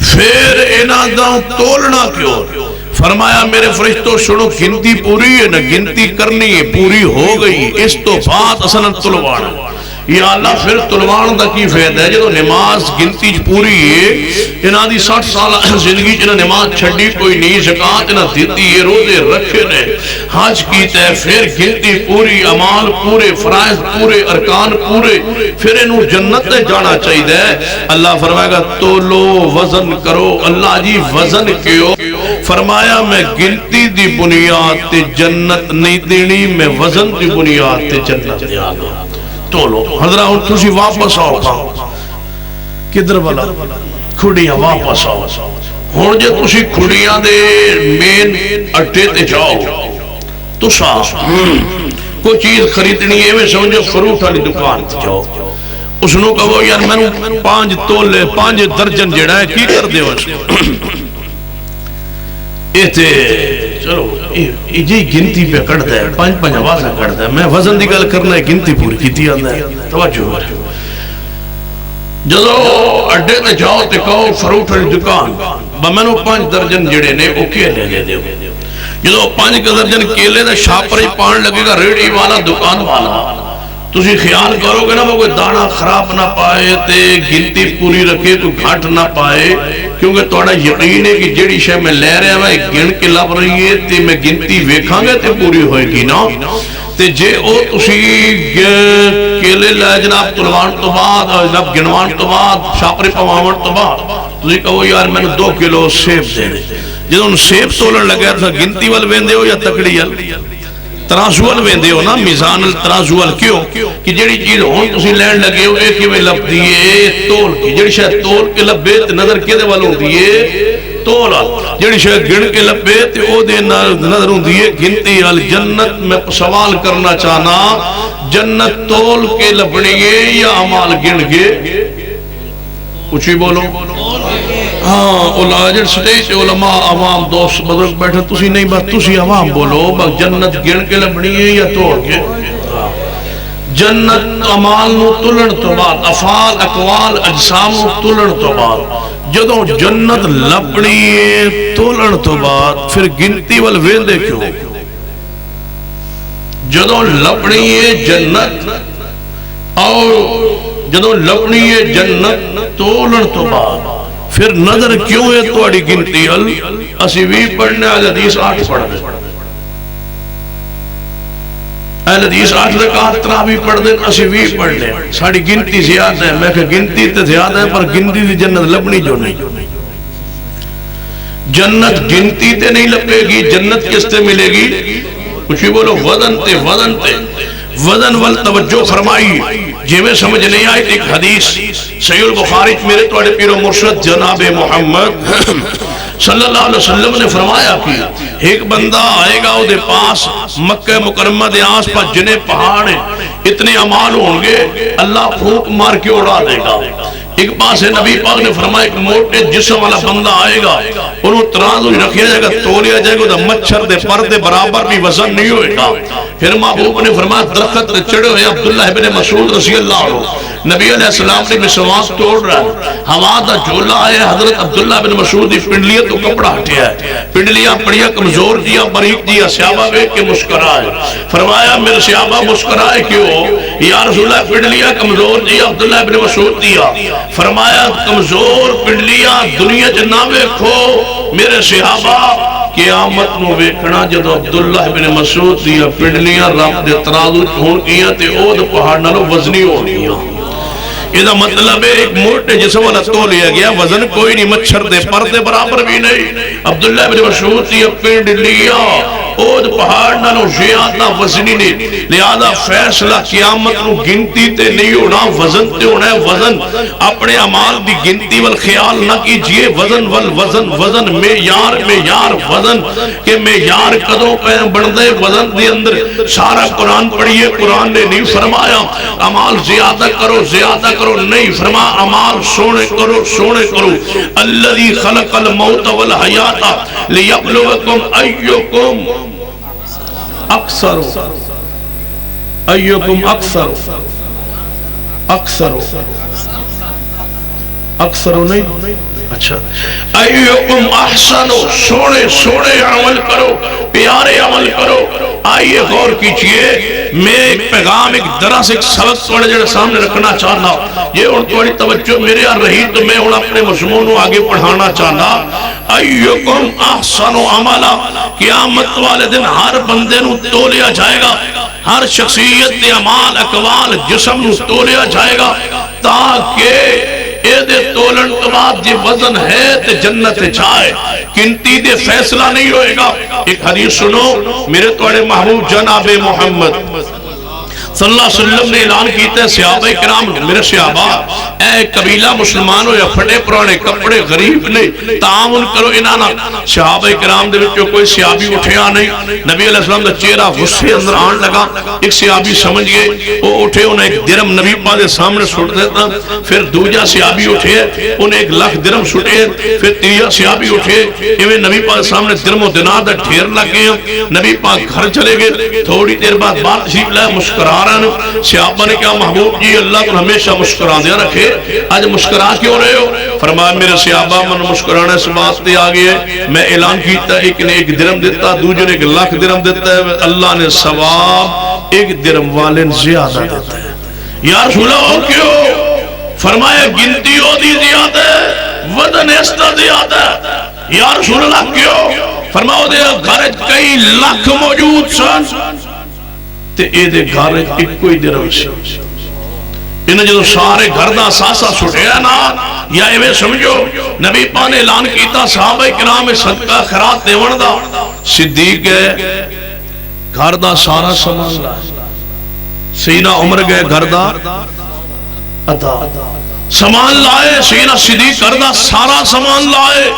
پھر انہاں دا تولنا کیوں؟ فرمایا میرے فرشتوں سنو گنتی پوری ہے نا، گنتی کرنی ہے پوری ہو گئی، اس تو بات اصلا تلوانا یا اللہ پھر تلوان دا کی فائدہ ہے جدو نماز گنتی پوری ہے انہاں دی 60 سال زندگی انہاں نماز چھڑی کوئی نہیں، زکات انہاں دیتی ہے، روزے رکھے نے، حج کیتا ہے، پھر گنتی پوری، اعمال پورے، فرائض پورے، ارکان پورے، پھر انہوں جنت تے جانا چاہیے۔ اللہ فرمائے گا تولو وزن کرو۔ اللہ جی وزن کیوں؟ فرمایا میں گنتی دی بنیاد تے جنت نہیں دینی، میں وزن دی بنیاد تے جنت دیا گا۔ تولو حضرہ ہوں تسی واپس آؤ گا کدھر والا کھڑیاں واپس آؤ ہوں جے تسی کھڑیاں دے مین اٹھے تے جاؤ تو سا کوئی چیز خریدنی ہے میں سمجھو فروٹ والی دکان تے جاؤ اس نو کہو یار میں 5 تولے 5 درجن جڑا ہے کی کر دے اس ایتے چلو جی گنتی پہ کڑتا ہے 5 آوازہ کڑتا ہے میں وزن دی گل کرنا ہے گنتی پوری کیتی آندہ ہے توجہ ہے جدو اڈے تے جاؤ تے کہو فروٹ والی دکان میں 5 درجن جڑے نے وہ کیلے لے دے جدو 5 درجن کیلے دے شاپر ہی پان لگے گا ریڑی والا دکان والا تسی خیال کرو گے نا وہ کوئی دانا خراب نہ پائے تے گنتی پوری رکھے کوئی گھٹ نہ پائے کیونکہ توڑا یقین ہے کہ جیڑی شے میں لے رہے ہیں گن کے لب رہی ہے تے میں گنتی ویکھاں گے تے پوری ہوئے گی نا تے جے او تسی کیلے لے جناب تلوان تو بعد جناب گنوان تو بعد شاپری پواون تو بعد تسی کہو یار میں نے 2 کلو سیب دے دے جدو ان سیب تولن لگے تھا گنتی وال ویندے ہو یا تکڑی وال ترازوال ویندے ہو نا میزان ترازوال کیوں کہ جڑی چیز ہون تسی لین لگے ہو ایک ہی میں لب دیئے تول کی جڑی شاید تول کے لبے تے نظر کے دے والوں دیئے تولا جڑی شاید گن کے لبے تے او دے نظروں دیئے گنتی وال جنت میں سوال کرنا چاہنا جنت تول کے لبنیے یا عمال گن کے کچھ ہی بولو ہاں اولاجر سٹیج علماء عوام دوست بزرگ بیٹھے تسی نہیں بات تسی عوام بولو بس جنت گن کے لبنی ہے یا توڑ کے جنت عمال نو تلن تو بعد افعال اقوال اجسام نو تلن تو بعد جدو جنت لبنی ہے تلن تو بعد پھر گنتی وال ویندے کیوں جدو لبنی ہے جنت اور جدو لبنی ہے جنت تولن تو بعد پھر نظر کیوں ہے توڑی گنتی اسی بھی پڑھنے اہل حدیث 8 پڑھ دیں اہل حدیث 8 رکعت تراویح پڑھ دیں اسی بھی پڑھ لیں ساڑی گنتی زیادہ ہے میں کہ گنتی تے زیادہ ہے پر گنتی دی جنت لبنی جو نہیں جنت گنتی تے نہیں لبے گی جنت کس تے ملے گی کچھ ہی بولو وزن تے وزن وال توجہ فرمائی جی میں سمجھ نہیں آئی ایک حدیث صحیح البخاری میرے توڑے پیر و مرشد جناب محمد صلی اللہ علیہ وسلم نے فرمایا کہ ایک بندہ آئے گا دے پاس مکہ مکرمہ دے آس پاس جنے پہاڑ ہیں اتنے عمال ہوں گے اللہ پھوک مار کے اڑا دے گا ایک پاس ہے نبی پاک نے فرمایا ایک موٹے جسم والا بندہ آئے گا انہوں ترازو رکھیا جائے گا تولیا جائے گا مچھر دے پر دے برابر بھی وزن نہیں ہوئے گا پھر محبوب نے فرمایا درخت چڑھے ہوئے عبداللہ ابن مسعود رضی اللہ عنہ نبی علیہ السلام نے مسواک توڑ رہا ہے ہوا دا جھولا ہے حضرت عبداللہ ابن مسعود دی پنڈلیاں تو کپڑا ہٹیا ہے پنڈلیاں پڑیاں کمزور دیا بریک دیا صحابہ بے کے مسکرائے فرمایا میرے صحابہ مسکرائے کیوں یا رسول اللہ پنڈلیاں کمزور دیا عبداللہ ابن مسعود دیا فرمایا کمزور پنڈلیاں دنیا جنابے کھو میرے صحابہ قیامت نو ویکھنا جدو عبداللہ ابن مسعود دیا پنڈلیاں رب دے ترازو ہون گیا تے او دے پہاڑ نالو وزنی ہو گیا یہ مطلب ہے ایک موٹے جسم والا تو لیا گیا وزن کوئی نہیں مچھر دے پر دے برابر بھی نہیں عبداللہ ابن مسعود دیا پنڈلیاں او دے پہاڑ نالو زیادہ وزنی نہیں لہذا فیصلہ قیامت نو گنتی تے نہیں ہونا وزن تے ہونا ہے وزن اپنے عمال دی گنتی والخیال نہ کیجئے وزن والوزن وزن معیار وزن کہ معیار کدوں پہ بڑھدے وزن دے اندر سارا قرآن پڑھئے قرآن نے نہیں فرمایا عمال زیادہ کرو نہیں فرما عمال سونے کرو الذی خلق الموت والحیات لیبلوکم ایوکم اکثر اکثر نہیں. اچھا ایوکم احسن، سونے سونے عمل کرو، پیارے عمل کرو. آئیے غور کیجئے، میں ایک پیغام، ایک درس، ایک سبق تھوڑے جڑے سامنے رکھنا چاہنا. یہ ان تھوڑی توجہ میرے یہاں رہی تو میں ان اپنے مضمونوں آگے پڑھانا چاہنا. ایوکم احسن عملا، قیامت والے دن ہر بندے نو تولیا جائے گا، ہر شخصیت دے اعمال اقوال جسم نو تولیا جائے گا، تاکہ اے دے تولن تو بعد یہ وزن ہے تے جنت جائے. کنتی دے فیصلہ نہیں ہوئے گا. ایک حدیث سنو، میرے توڑے محبوب جناب محمد صلی اللہ علیہ وسلم نے اعلان کیتے ہیں، صحابہ کرام، میرے صحابہ اے قبیلہ مسلمان ہو یا پھٹے پرانے کپڑے غریب نے تعاون کرو انہانا. صحابہ کرام دے وچوں کوئی صحابی اٹھیا نہیں. نبی علیہ السلام دا چہرہ غصے اندر آن لگا. ایک صحابی سمجھ گئے، وہ اٹھے، انہیں ایک درم نبی پاک دے سامنے سٹ دیتا. پھر دوجا صحابی اٹھے، انہیں 1 لاکھ درم سٹے. پھر تیجا صحابی اٹھے، ایویں نبی پاک دے سامنے درم و دینار دا ڈھیر لگ گئے. نبی پاک گھر چلے گئے. تھوڑی دیر بعد بات تشریف لائے، مسکرا رہے ہیں. صحابہ نے کہا محبوب جی اللہ تو ہمیشہ مسکرا دیا رکھے، آج مسکرا کیوں رہے ہو؟ فرمایا میرے صحابہ من مسکرانے سے بات دے آگئے. میں اعلان کیتا، ایک نے 1 درم دیتا، دوجہ نے 1 لاکھ درم دیتا ہے. اللہ نے ثواب 1 درم والے زیادہ دیتا ہے. یا رسول اللہ کیوں؟ فرمایا گنتی ہو دی زیادہ ہے، وزن ایستا زیادہ ہے. یا رسول اللہ کیوں؟ فرمایا دے گھر کئی لاکھ موجود سن تے اے دے گھر ایک کوئی درم سی. انہیں جو سارے گھر دا ساسا سٹیا نا، یا ایویں سمجھو نبی پاک نے اعلان کیتا صحابہ کرام صدقہ خیرات دیون دا. صدیق ہے گھر دا سارا سامان لائے، سیدنا عمر گئے گھر دا عطا سامان لائے، سیدنا صدیق گھر دا سارا سامان لائے.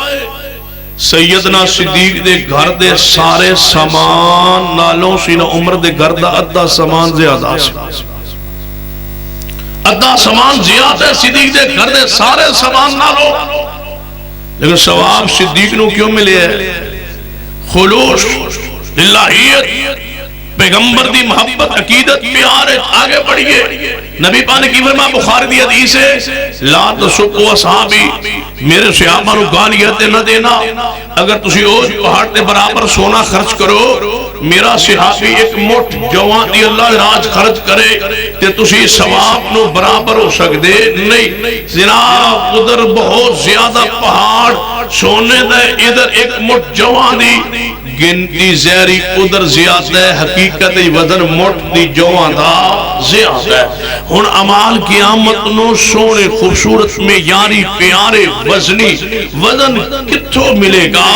سیدنا صدیق دے گھر دے سارے سامان نالوں سیدنا عمر دے گھر دا ادھا سامان زیادہ سی. ادھا سامان زیادہ ہے صدیق دے گھر دے سارے سامان نالوں. لیکن ثواب صدیق نو کیوں ملے ہے؟ خلوص، للہیت، پیغمبر دی محبت، عقیدت، پیار. آگے بڑھئے. نبی پاک نے کی فرمایا بخاری دی حدیث ہے، لا تسبوا اصحابی، میرے صحابہ نو گالیاں تے نہ دینا. اگر تسی اوج پہاڑ تے برابر سونا خرچ کرو، میرا صحابی ایک موٹ جوان دی اللہ راج خرچ کرے تے تسی ثواب نو برابر ہو سکدے نہیں. جناب ادھر بہت زیادہ پہاڑ سونے دے، ادھر ایک موٹ جوان دی گنتی زہری ادھر زیادہ ہے، حقیقت وزن موٹ دی جوان دا زیادہ ہے. ہن عمال قیامت نو سونے خوبصورت میں یاری پیارے وزنی وزن کتھوں ملے گا؟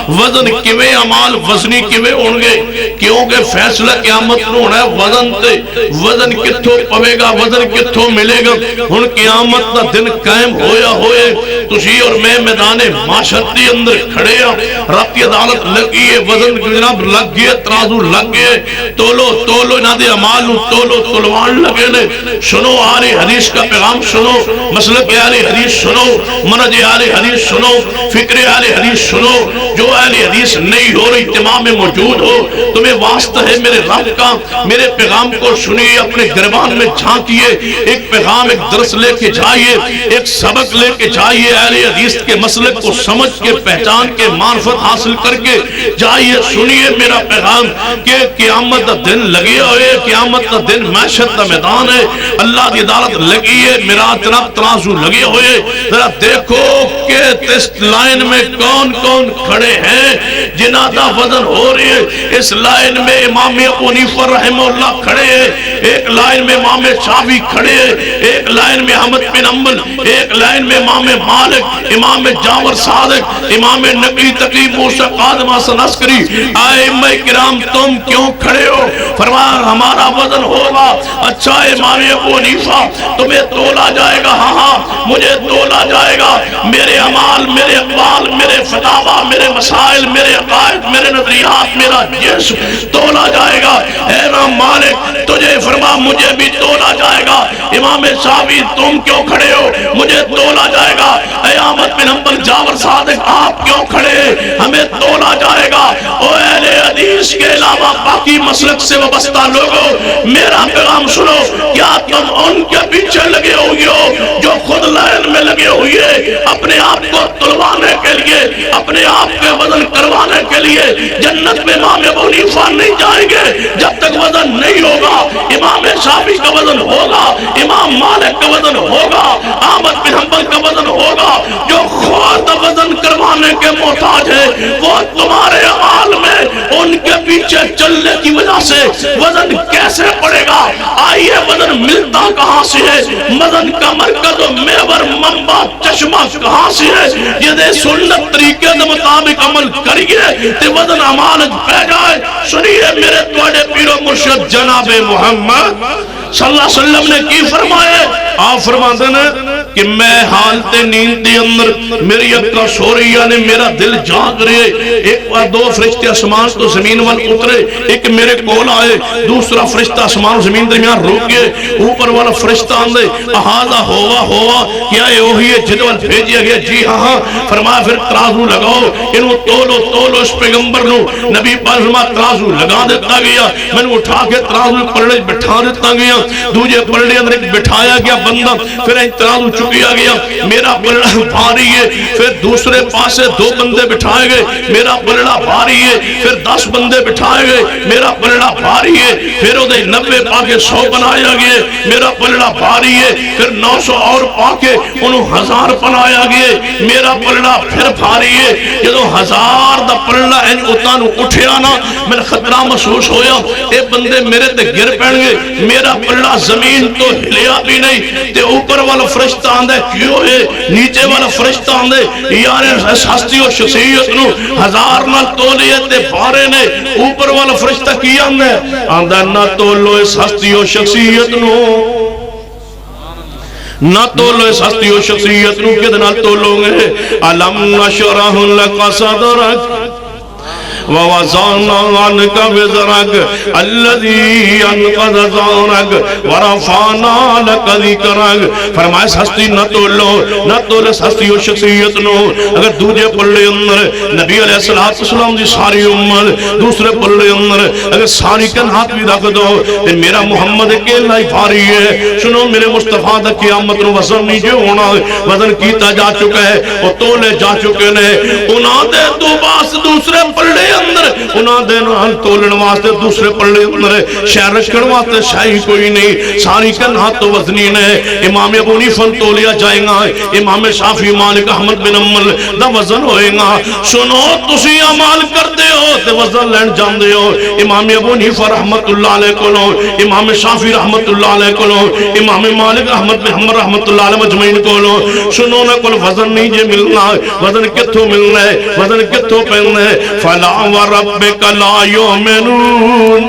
وزن کیویں عمال وزنی کیویں ہون گے؟ کیونکہ فیصلہ قیامت نو ہونا ہے وزن تے. وزن کتھوں پوے گا؟ وزن کتھوں ملے گا؟ ہن قیامت دا دن قائم ہویا ہوئے تسی اور میں میدان معاشر دے اندر کھڑے ہاں. رب کی عدالت لگی ہے، وزن جناب لگ گئے، ترازو لگ گئے، تولو تولو انہاں دے اعمال نو تولو تلوان لگے نے. سنو آل حدیث کا پیغام سنو، مسلک آل حدیث سنو، منہج آل حدیث سنو، فکر آل حدیث سنو. جو آل حدیث نہیں ہو رہی اجتماع میں موجود ہو، تمہیں واسطہ ہے میرے رب کا، میرے پیغام کو سنیے، اپنے گربان میں جھانکیے. ایک پیغام، ایک درس لے کے جائیے، ایک سبق لے کے جائیے. اہل حدیث کے مسلک کو سمجھ کے پہچان کے معرفت حاصل کر کے جائیے. سنیے میرا پیغام کہ قیامت دا دن لگے ہوئے، قیامت دا دن معاشر دا میدان ہے، اللہ دی عدالت لگی ہے، میرا جناب ترازو لگے ہوئے. ذرا دیکھو کہ اس لائن میں کون کون کھڑے ہیں جنہاں دا وزن ہو رہی ہے. اس لائن میں امام ابو حنیفہ رحمہ اللہ کھڑے ہیں، ایک لائن میں امام شافعی کھڑے ہیں، ایک لائن میں احمد بن حنبل، ایک لائن میں امام مالک، امام جعفر صادق، امام نقی تقی موسیٰ قادم حسن عسکری. ائمہ کرام تم کیوں کھڑے ہو؟ فرمایا ہمارا وزن ہوگا. اچھا امام ابو حنیفہ تمہیں تولا جائے گا؟ ہاں ہاں مجھے تولا جائے گا. میرے اعمال، میرے اقوال، میرے فتاوا، میرے مسائل، میرے عقائد، میرے نظریات، میرا جسم تولا جائے گا. اے امام مالک تجھے فرما مجھے بھی تولا جائے گا. امام شافعی تم کیوں کھڑے ہو؟ مجھے تولا جائے گا. اے احمد بن حنبل جعفر صادق آپ کیوں کھڑے؟ ہمیں تولا جائے گا۔ او اہل حدیث کے علاوہ باقی مسلک سے وابستہ لوگوں، میرا پیغام سنو، کیا تم ان کے پیچھے لگے ہوئے ہو جو خود لائن میں لگے ہوئے اپنے آپ کو تلوانے کے لیے، اپنے آپ کے وزن کروانے کے لیے؟ جنت میں امام ابو حنیفہ نہیں جائیں گے جب تک وزن نہیں ہوگا۔ امام شافعی کا وزن ہوگا، امام مالک کا وزن ہوگا، احمد بن حنبل کا وزن ہوگا۔ جو خود وزن کروانے کے محتاج ہے وہ تمہارے حال میں ان کے پیچھے چلنے کی وجہ سے وزن کیسے پڑے گا؟ آئیے وزن ملتا کہاں سے ہے؟ وزن کا مرکز و محور منبع چشمہ کہاں سے ہے؟ یہ سنت طریقے کے مطابق عمل کریے تے وزن عمال پہ جائے۔ سنیے میرے توڑے پیر و مرشد جناب محمد صلی اللہ علیہ وسلم نے کی فرمائے؟ آپ فرماتے ہیں کہ میں حالت نیند کے اندر میری اکا سو رہی، یعنی میرا دل جاگ رہے، ایک بار دو فرشتے آسمان تو زمین وال اترے، ایک میرے کول آئے، دوسرا فرشتہ آسمان زمین درمیان روک گئے، اوپر والا فرشتہ آندے احاظہ ہوا کیا یہ وہی ہے جدول بھیجیا گیا؟ جی ہاں۔ فرمایا پھر ترازو لگاؤ، انہوں تولو اس پیغمبر نو نبی پاک فرمایا ترازو لگا دیتا گیا، میں نے اٹھا کے ترازو پلڑے بٹھا دیتا گیا، دوجہ پلڑے اندر ایک بٹھایا گیا بندہ، پھر ایک ترازو چکیا گیا، میرا پلڑا بھاری ہے، پھر دوسرے پاسے دو بندے بٹھائے گئے، میرا پلڑا بھاری ہے، پھر 10 بندے بٹھائے گئے، میرا پلڑا بھاری ہے، پھر وہ 90 پاکے 100 بنایا گئے، میرا پلڑا بھاری ہے، پھر 900 اور پاکے انہوں 1000 بنایا گئے، میرا پلڑا پھر بھاری ہے۔ جدو 1000 دا پلڑا اتانو اٹھیا نا، میرا خطرہ محسوس ہویا، اے بندے میرے تے گر پڑ گئے، میرا پلڑا زمین تو ہلیا بھی نہیں، تے اوپر والا فرشتہ آندے کیوں ہے؟ نیچے والا فرشتہ آندے یار ہستی اور شخصیت نو 1000 نہ تولیے تے بارے نے، اوپر والا فرشتہ کی آندے نہ تولو اس ہستی اور شخصیت نو، نہ تولو اس ہستی اور شخصیت نو، کدنا تولو گے؟ علم نشرح لک صدرک ووضعنا عنك وزرك الذي انقض ظهرك ورفعنا لك ذكرك۔ فرمایا اس ہستی نہ تولو اس ہستی و شخصیت نو۔ اگر دوجہ پلڑے اندر نبی علیہ السلام دی ساری امت، دوسرے پلڑے اندر اگر ساری کن ہاتھ بھی رکھ دو تے میرا محمد اکیلا ہی بھاری ہے۔ سنو میرے مصطفیٰ دا قیامت نو وزن نہیں جو ہونا، وزن کیتا جا چکا ہے، وہ تولے جا چکے نے، انہاں دے دو باس دوسرے پلڑے اندر، انہاں دے نال تولن واسطے دوسرے پلڑے اندر شہر رکھن واسطے شاہی کوئی نہیں، ساری کن ہاتھ تو وزنی نے۔ امام ابو حنیفہ تولیا جائے گا، امام شافعی مالک احمد بن حنبل دا وزن ہوئے گا۔ سنو تسی عمل کرتے ہو تے وزن لین جاندے ہو، امام ابو حنیفہ رحمت اللہ علیہ کولو، امام شافعی رحمت اللہ علیہ کولو، امام مالک احمد بن حنبل رحمت اللہ علیہ مجمعین کولو، سنو نہ کول وزن نہیں جے ملنا، وزن کتھوں ملنا ہے، وزن کتھوں پہننا ہے؟ فلا وربک لا یؤمنون،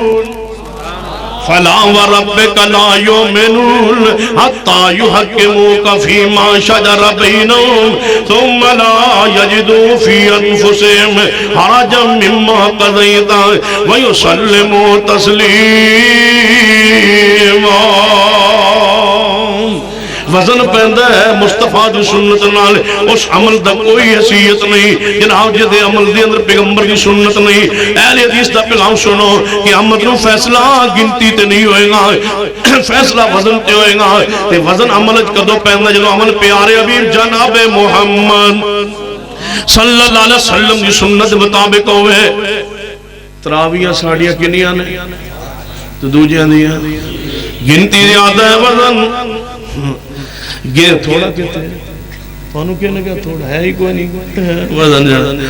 فلا وربک لا یؤمنون حتی یحکموک فیما شجر بینہم ثم لا یجدوا فی انفسہم حرجا مما قضیت ویسلموا تسلیما۔ وزن پہندہ ہے مصطفیٰ دی سنت نال، اس عمل دا کوئی حیثیت نہیں جناب جدے عمل دی اندر پیغمبر دی سنت نہیں۔ اہل حدیث دا پیغام سنو کہ عمل نو فیصلہ گنتی تے نہیں ہوئے گا، فیصلہ وزن تے ہوئے گا۔ تے وزن عمل کدو پہندہ جنو عمل پیارے حبیب جناب محمد صلی اللہ علیہ وسلم دی سنت مطابق ہوئے۔ تراویہ ساڑیاں کنیاں نے تو دوجیاں دیا گنتی زیادہ ہے، وزن گیر تھوڑا کہتے ہیں، پانو کہنے کا تھوڑا ہے ہی کوئی نہیں، وزن جانا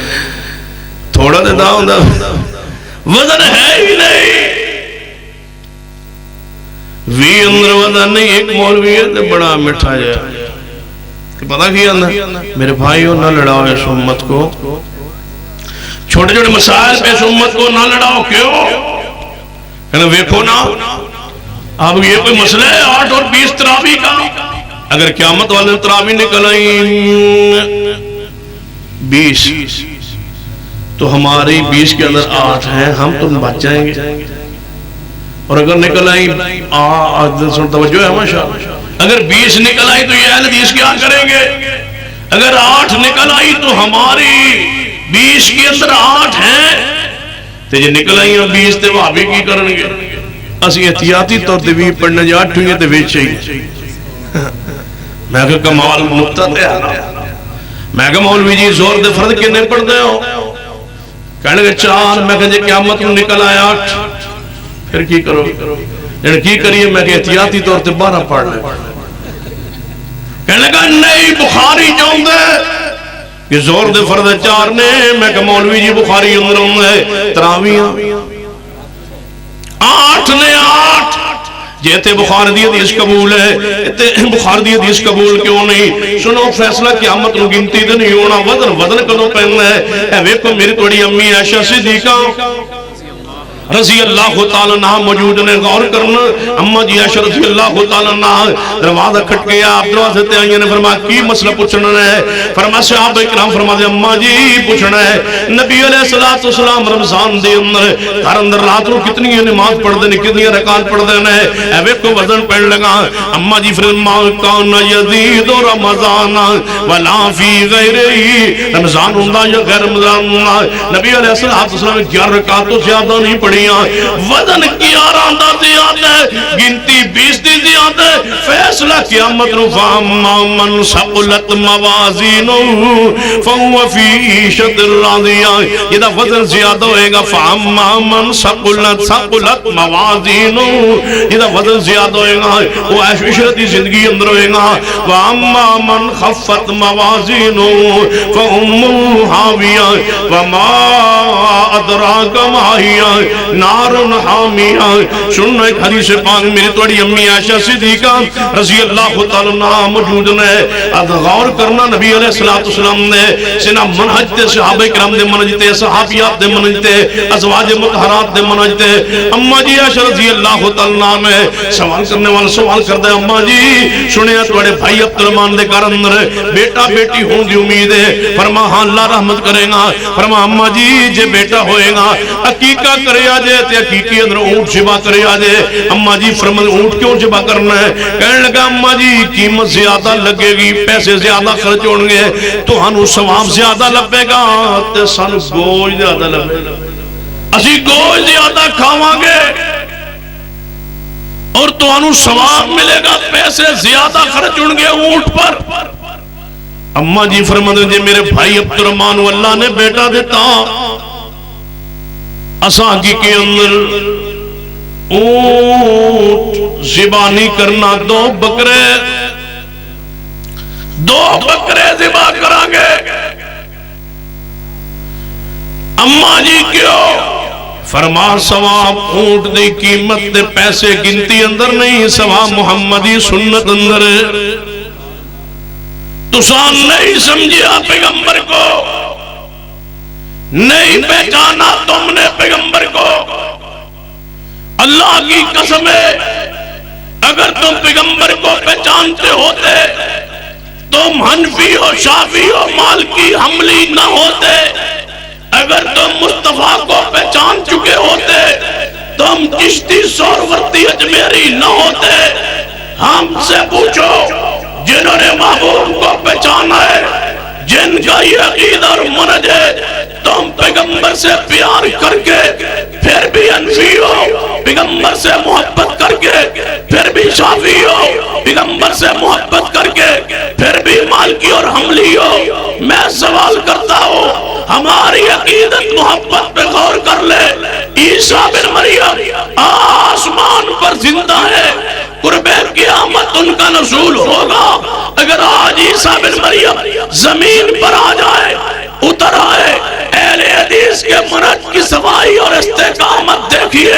تھوڑا دے داؤں دا وزن ہے ہی نہیں، وی اندر وزن نہیں۔ ایک مولوی ہے بڑا مٹھا ہے، پتہ کیا نا میرے بھائیوں نہ لڑاؤ اس امت کو، چھوٹے چھوٹے مسائل پہ اس امت کو نہ لڑاؤ، کیوں؟ کہنا ویکھو نا اب یہ کوئی مسئلہ ہے 8 اور 20 تراوی کا، اگر قیامت والے تراوی نکل آئیں 20 تو ہماری 20 کے اندر 8 ہیں، ہم تم بچ جائیں گے، اور اگر نکل آئیں توجہ ہے ماشاءاللہ، اگر 20 نکل آئیں تو یہ اہل حدیث کیا کریں گے؟ اگر 8 نکل آئی تو ہماری 20 کے اندر 8 ہیں تو یہ نکل آئی 20 تے وہ بھی کی کرن گے اسی احتیاطی طور تے بھی پڑھنے جا 8 ہوئے تے ویچ چاہیے میں کہ کمال نقطہ تے آنا میں کہ مولوی جی زور دے فرد کنے پڑھ دے ہو کہنے گے 4 میں کہ جے قیامت میں نکل آیا 8 پھر کی کرو یعنی کی کریے میں کہ احتیاطی طور تے 12 پڑھ لے کہنے گا نہیں بخاری جاؤں دے کہ زور دے فرد 4 نے میں کہ مولوی جی بخاری اندر ہوں دے تراویاں 8 نے 8 جیتے بخار دی حدیث قبول ہے بخار دی حدیث قبول کیوں نہیں سنو فیصلہ قیامت نو گنتی تے نہیں ہونا وزن کدوں پہننا ہے اے ویکھو میری توڑی امی عائشہ صدیقہ رضی اللہ تعالیٰ عنہ موجود نے غور کرنا اماں جی عائشہ رضی اللہ تعالیٰ عنہ دروازہ کھٹ گیا آپ دروازے تے آئیے نے فرمایا کی مسئلہ پوچھنا ہے فرمایا صحابہ کرام فرما دے اماں جی پوچھنا ہے نبی علیہ السلام رمضان دے اندر گھر اندر رات کو کتنی نماز پڑھ دے کتنی رکعات پڑھ دے اے ویکھو وزن پڑھ لگا اماں جی فرما کان یزید رمضان ولا فی غیرہ رمضان ہوندا یا غیر رمضان ہوندا نبی علیہ السلام 11 رکعات تو زیادہ نہیں پڑھی وزن 11 دا زیادہ ہے گنتی 20 دی زیادہ ہے فیصلہ قیامت نو فاما من ثقلت موازینہ فهو فی عیشۃ راضیہ یہ وزن زیادہ ہوئے گا فاما من ثقلت موازینہ یہ وزن زیادہ ہوئے گا وہ عشرتی زندگی اندر ہوئے گا واما من خفت موازینہ فامہ حاویہ وما ادراک ما ہی نارن حامیہ سننا ایک حدیث پاک میری توڑی امی عائشہ صدیقہ رضی اللہ تعالیٰ عنہ موجود نے غور کرنا نبی علیہ السلام نے سنا منہج تے صحابہ کرام دے منہج تے صحابیات دے منہج تے ازواج مطہرات دے منہج تے اماں جی عائشہ رضی اللہ تعالیٰ عنہ میں سوال کرنے والا سوال کر دے اماں جی سنیا توڑے بھائی عبدالرحمن دے گھر اندر بیٹا بیٹی ہوں دی امید ہے فرما ہاں اللہ رحمت کرے گا فرما اماں جی جے بیٹا ہوئے گا عقیقہ کرے آجے تے عقیقی اندر اونٹ شبا کرے آجے اماں جی فرمائے اونٹ کیوں شبا کرنا ہے کہنے لگا اماں جی قیمت زیادہ لگے گی پیسے زیادہ خرچ ہونگے تو ہنو ثواب زیادہ لگے گا تے سن گوشت زیادہ لگے گا اسی گوشت زیادہ کھاواں گے اور تو ہنو ثواب ملے گا پیسے زیادہ خرچ ہونگے اونٹ پر اماں جی فرمائے جی میرے بھائی عبدالرحمن واللہ نے بیٹا دیتا اساں کی اندر اونٹ زبانی کرنا 2 بکرے زبا کرانگے اماں جی کیوں فرما ثواب اونٹ دی قیمت دے پیسے گنتی اندر نہیں ثواب محمدی سنت اندر تسان نہیں سمجھیا پیغمبر کو نہیں پہچانا تم نے پیغمبر کو اللہ کی قسم ہے اگر تم پیغمبر کو پہچانتے ہوتے تم حنفی ہو شافعی ہو مالکی حنبلی نہ ہوتے اگر تم مصطفیٰ کو پہچان چکے ہوتے تم چشتی سہروردی اجمیری نہ ہوتے ہم سے پوچھو جنہوں نے محبوب کو پہچانا ہے جن کا یہ عقیدہ اور منہج ہے تم پیغمبر سے پیار کر کے پھر بھی حنفی ہو پیغمبر سے محبت کر کے پھر بھی شافعی ہو پیغمبر سے محبت کر کے پھر بھی مالکی اور حنبلی ہو میں سوال کرتا ہوں ہماری عقیدت محبت پہ غور کر لے عیسیٰ بن مریم آسمان پر زندہ ہے قرب قیامت ان کا نزول ہوگا اگر آج عیسیٰ بن مریم زمین پر آ جائے اتر آئے اہل حدیث کے منہج کی صفائی اور استقامت دیکھیے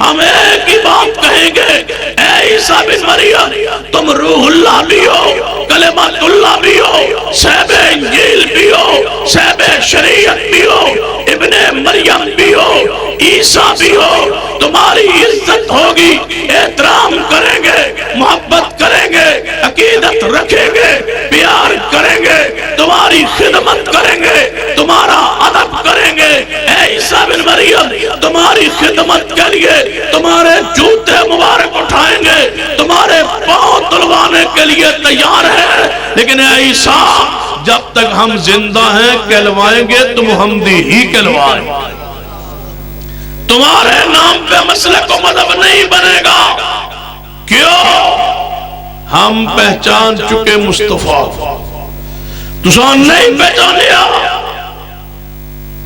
ہم ایک ہی بات کہیں گے اے عیسیٰ بن مریم تم روح اللہ بھی ہو کلمت اللہ بھی ہو صاحب انجیل بھی ہو صاحب شریعت بھی ہو ابن مریم بھی ہو عیسیٰ بھی ہو تمہاری عزت ہوگی احترام کریں گے محبت کریں گے عقیدت رکھیں گے پیار کریں گے تمہاری خدمت کریں گے تمہارا ادب کریں گے اے عیسیٰ بن مریم تمہاری خدمت کے لیے تمہارے جوتے مبارک اٹھائیں گے تمہارے پاؤں تلوانے کے لیے تیار ہے لیکن اے عیسیٰ جب تک ہم زندہ ہیں کہلوائیں گے تو محمدی ہی کہلوائیں گے. تمہارے نام پہ مسلک و مذہب نہیں بنے گا. کیوں؟ ہم پہچان چکے مصطفیٰ. تسان نہیں پہچانیا.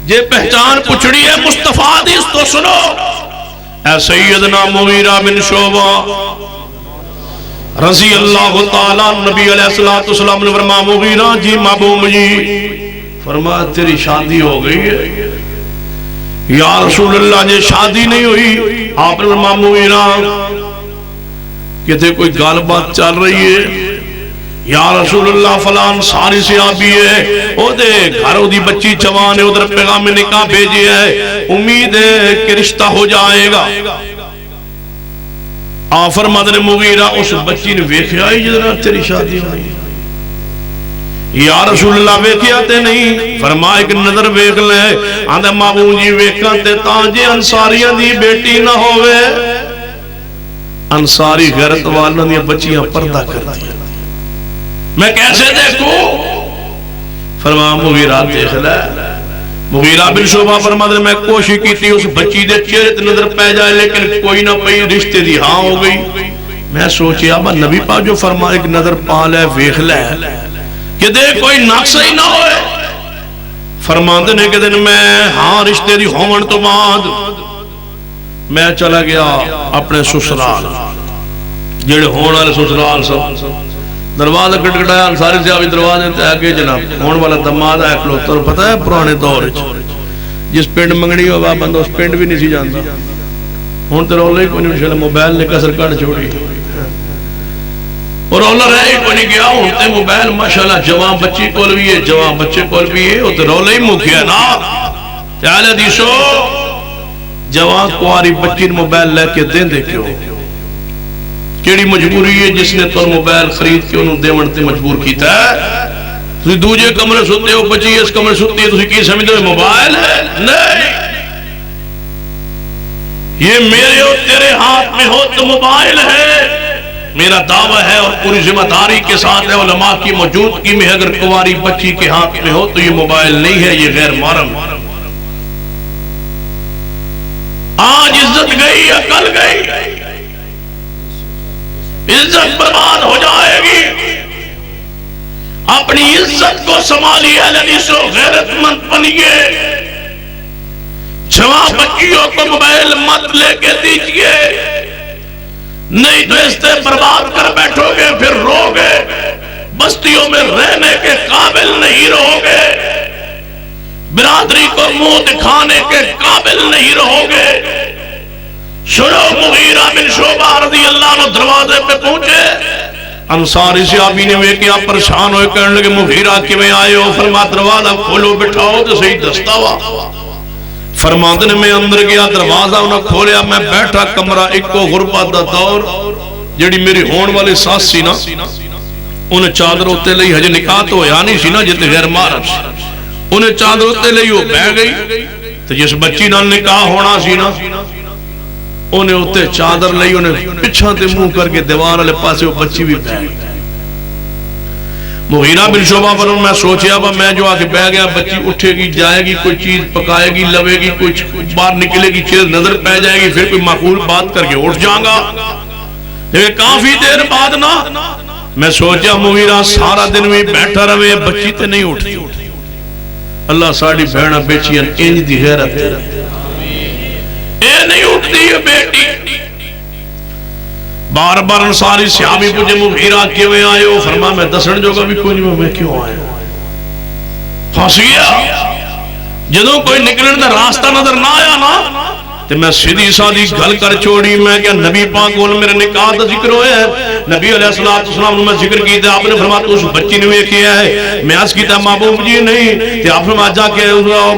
یہ پہچان پچھڑی ہے مصطفیٰ دی. اس تو سنو. اے سیدنا مغیرہ بن شعبہ رضی اللہ تعالیٰ نبی علیہ السلام نے فرمایا مغیرہ جی محبوب جی، فرمایا تیری شادی ہو گئی ہے. یا رسول اللہ جی شادی نہیں ہوئی. آپ نے فرمایا مغیرہ کہتے کوئی گال بات چل رہی ہے. یا رسول اللہ فلان ساری سے آبی ہے او دے گھروں دی بچی جوان ہے ادھر پیغام نکاح بھیجے ہے امید ہے کہ رشتہ ہو جائے گا. فرماتے نے مغیرہ اس بچی نے ویکھیا ہی جدنا تیری شادی ہوئی. یا رسول اللہ ویکھیا تے نہیں. فرمایا ایک نظر ویکھ لے. آندے محبوب جی ویکھاں تے تاں جے انصاریاں دی بیٹی نہ ہوئے. انصاری غیرت والوں دی بچیاں پردہ کر دیا. میں کیسے دیکھوں؟ فرمایا مغیرہ دیکھ لے. مغیرہ بن شعبہ فرماتے میں کوشش کی تھی اس بچی دے چہرے تے نظر پہ جائے لیکن کوئی نہ پئی. رشتے دی ہاں ہو گئی. میں سوچیا با نبی پاک جو فرمایا ایک نظر پا لے ویکھ لے کہ دے کوئی نقص ہی نہ ہوئے. فرماتے نے کہ دن میں ہاں رشتے دی ہون تو بعد میں چلا گیا اپنے سسرال. جڑے ہون والے سسرال سب دروازہ کٹکٹایا. انصاری سے آبی دروازے تے آگے جناب ہون والا دماد ہے کلوتر. پتہ ہے پرانے دور جس پنڈ منگنی ہوا بندہ اس پنڈ بھی نہیں سی جانتا. ہون تے رولے ہی کوئی نہیں. انشاءاللہ موبائل نے کسر کٹ چھوڑی اور رولا رہ ہی کوئی نہیں گیا. ہون تے موبائل ماشاءاللہ جوان بچی کول بھی ہے جوان بچے کول بھی ہے. وہ تے رولے ہی مکھیا نا. تعالی دیسو جوان کواری بچی موبائل لے کے دیں دے کیوں؟ کیڑی مجبوری ہے جس نے تو موبائل خرید کے انہوں دیون تے مجبور کیتا ہے؟ تسی دوجے کمرے سوتے ہو بچی اس کمرے سوتی ہے تسی کی سمجھتے ہو موبائل ہے؟ نہیں. یہ میرے اور تیرے ہاتھ میں ہو تو موبائل ہے. میرا دعویٰ ہے اور پوری ذمہ داری کے ساتھ ہے علماء کی موجودگی میں اگر کواری بچی کے ہاتھ میں ہو تو یہ موبائل نہیں ہے, یہ غیر محرم. آج عزت گئی یا کل گئی عزت برباد ہو جائے گی. اپنی عزت کو سنبھالیے, حدیثو غیرت مند بنیے. جوان بچیوں کو موبائل مت لے کے دیجئے, نہیں تو اس سے برباد کر بیٹھو گے, پھر رو گے, بستیوں میں رہنے کے قابل نہیں رہو گے, برادری کو منہ دکھانے کے قابل نہیں رہو گے. سنو, مغیرہ بن شعبہ رضی اللہ عنہ دروازے پہ پہنچے. انصاری صحابی نے وہ کیا پریشان ہوئے کہنے لگے مغیرہ کیویں آئے ہو؟ فرمایا دروازہ کھولو بٹھاؤ تو صحیح دستا ہوا. فرماتے نے میں اندر گیا, دروازہ انہیں کھولیا, میں بیٹھا کمرہ ایک کو غربت دا دور. جڑی میری ہون والے ساس سی نا انہیں چادر ہوتے لئی, ہجے نکاح تو ہویا نہیں سی نا جتے غیر محرم سی, انہیں چادر ہوتے لئی وہ بہ گئی. تو جس بچی نال نکاح ہونا سی نا انہیں ہوتے چادر لئی, انہیں پچھا تے منہ کر کے دیوار والے پاسے وہ بچی بھی بہ گئی. مغیرہ بن شعبہ پر میں سوچیا با میں جو آگے بہ گیا, بچی اٹھے گی جائے گی, کوئی چیز پکائے گی لوے گی, کچھ باہر نکلے گی چیز نظر پہ جائے گی, پھر کوئی معقول بات کر کے اٹھ جاؤں گا. لیکن کافی دیر بعد نا میں سوچیا مغیرہ سارا دن میں بیٹھا رہے, بچی تے نہیں اٹھتی. اللہ ساڑی بہنہ بیچیاں انج دی غیرت ہے, اے نہیں اٹھتی ہے بیٹی. بار بار انصاری صحابی پوچھے مغیرہ کیویں آئے ہو؟ فرمایا میں دسن جو بھی کوئی نہیں, میں کیوں آئے ہوں؟ پھنس گیا. جدوں کوئی نکلنے دا راستہ نظر نہ آیا نا تو میں سیدھی سادھی گل کر چھوڑی. میں کیا نبی پاک بول میرے نکاح دا ذکر ہویا ہے, نبی علیہ السلام نے میں ذکر کیتا, آپ نے فرمایا تو اس بچی نے وہ کیا ہے؟ میں عرض کیتا محبوب جی نہیں. تو آپ فرمایا جا کے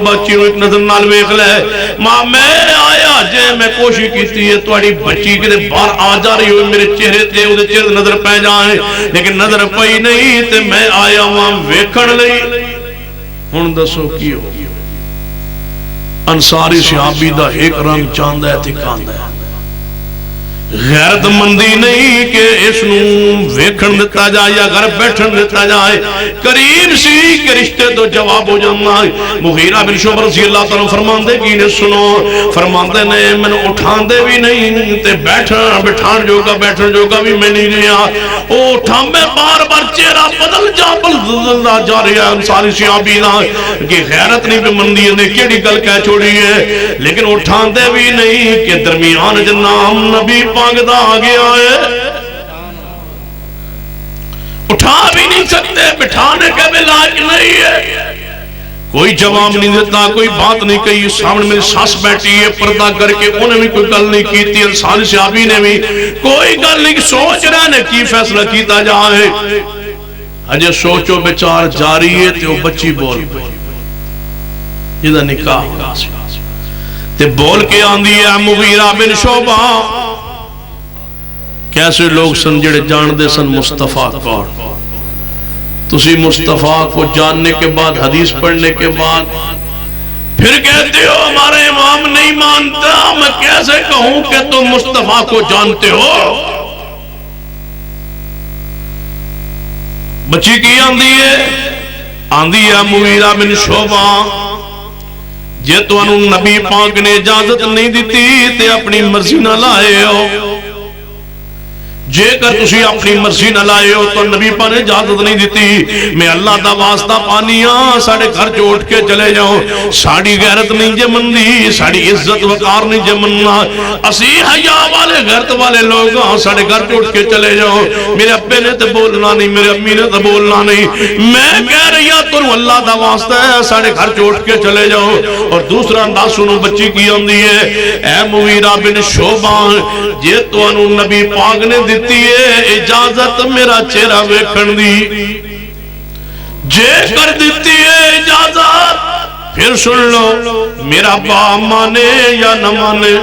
بچی نو ایک نظر نال ویکھ لے. ماں میں آیا جے میں کوشش کیتی ہے تہاڈی بچی کدے باہر آ جا رہی ہوئے میرے چہرے تے اودے چہرے نظر پہ جائے, لیکن نظر پئی نہیں. تے میں آیا ہاں ویکھن لئی. ہن دسو کی ہو؟ انصاری صحابی دا ایک رنگ چاندہ ہے تے کاندا ہے, غیرت مندی نہیں کہ اس نو ویکھن دیتا جائے یا گھر بیٹھن دیتا جائے، قریب سی کہ رشتے تو جواب ہو جانا ہے۔ مغیرہ بن شعبہ رضی اللہ تعالیٰ فرماندے کی نے سنو، فرماندے نے میں نے اٹھان دے بھی نہیں تے بٹھان جوگا بھی میں نہیں رہا، او اٹھان میں بار بار چہرہ بدل جا رہا ہے انصاری صحابی دا کہ غیرت نہیں پہ مندی نے کیڑی گل کہہ چھوڑی ہے، لیکن اٹھان دے بھی نہیں کہ درمیان جنام نبی مانگدا آگیا ہے، اٹھا بھی نہیں سکتے، بٹھانے کے بھی لائق نہیں ہے، کوئی جواب نہیں دیتا، کوئی بات نہیں کہی۔ سامنے میری ساس بیٹھی ہے پردہ کر کے، انہیں بھی کوئی گل نہیں کی تھی، انصاری صحابی نے بھی کوئی گل نہیں، سوچ رہے نے کی فیصلہ کیتا جائے۔ اجے سوچو بیچار جاری ہے تے وہ بچی بول پئی، یہ نکاح تے بول کے آندی ہے مغیرہ بن شعبہ، کیسے لوگ سن جڑے جان دے سن مصطفیٰ کون، تسی مصطفیٰ کو جاننے کے بعد حدیث پڑھنے کے بعد پھر کہتے ہو ہمارے امام نہیں مانتا، میں کیسے کہوں کہ تم مصطفیٰ کو جانتے ہو؟ بچی کی آندی ہے مغیرہ بن شعبہ، جے تو انہوں نبی پاک نے اجازت نہیں دیتی تے اپنی مرضی نہ لائے ہو، جے کر تسی اپنی مرضی نہ لائے ہو تو نبی پاک نے اجازت نہیں دیتی، میں اللہ دا واسطہ پانیاں ساڑھے گھر جو اٹھ کے چلے جاؤں، ساڑھی غیرت نہیں جمندی، ساڑھی عزت وقار نہیں جمنا، اسی حیا والے غیرت والے لوگ ساڑھے گھر جو اٹھ کے چلے جاؤں، میرے ابے نے تو بولنا نہیں، میرے امی نے تو بولنا نہیں، میں کہہ رہی ہوں تو اللہ دا واسطہ ہے ساڑھے گھر جو اٹھ کے چلے جاؤں۔ اور دوسرا انداز سنو بچی کی آندی ہے، اے مغیرہ بن شعبہ، جے تو انہوں نبی پاک نے دیتی ہے اجازت میرا چہرہ ویکھن دی، جے کر دیتی ہے اجازت پھر سن لو، میرا باپ مانے یا نہ مانے،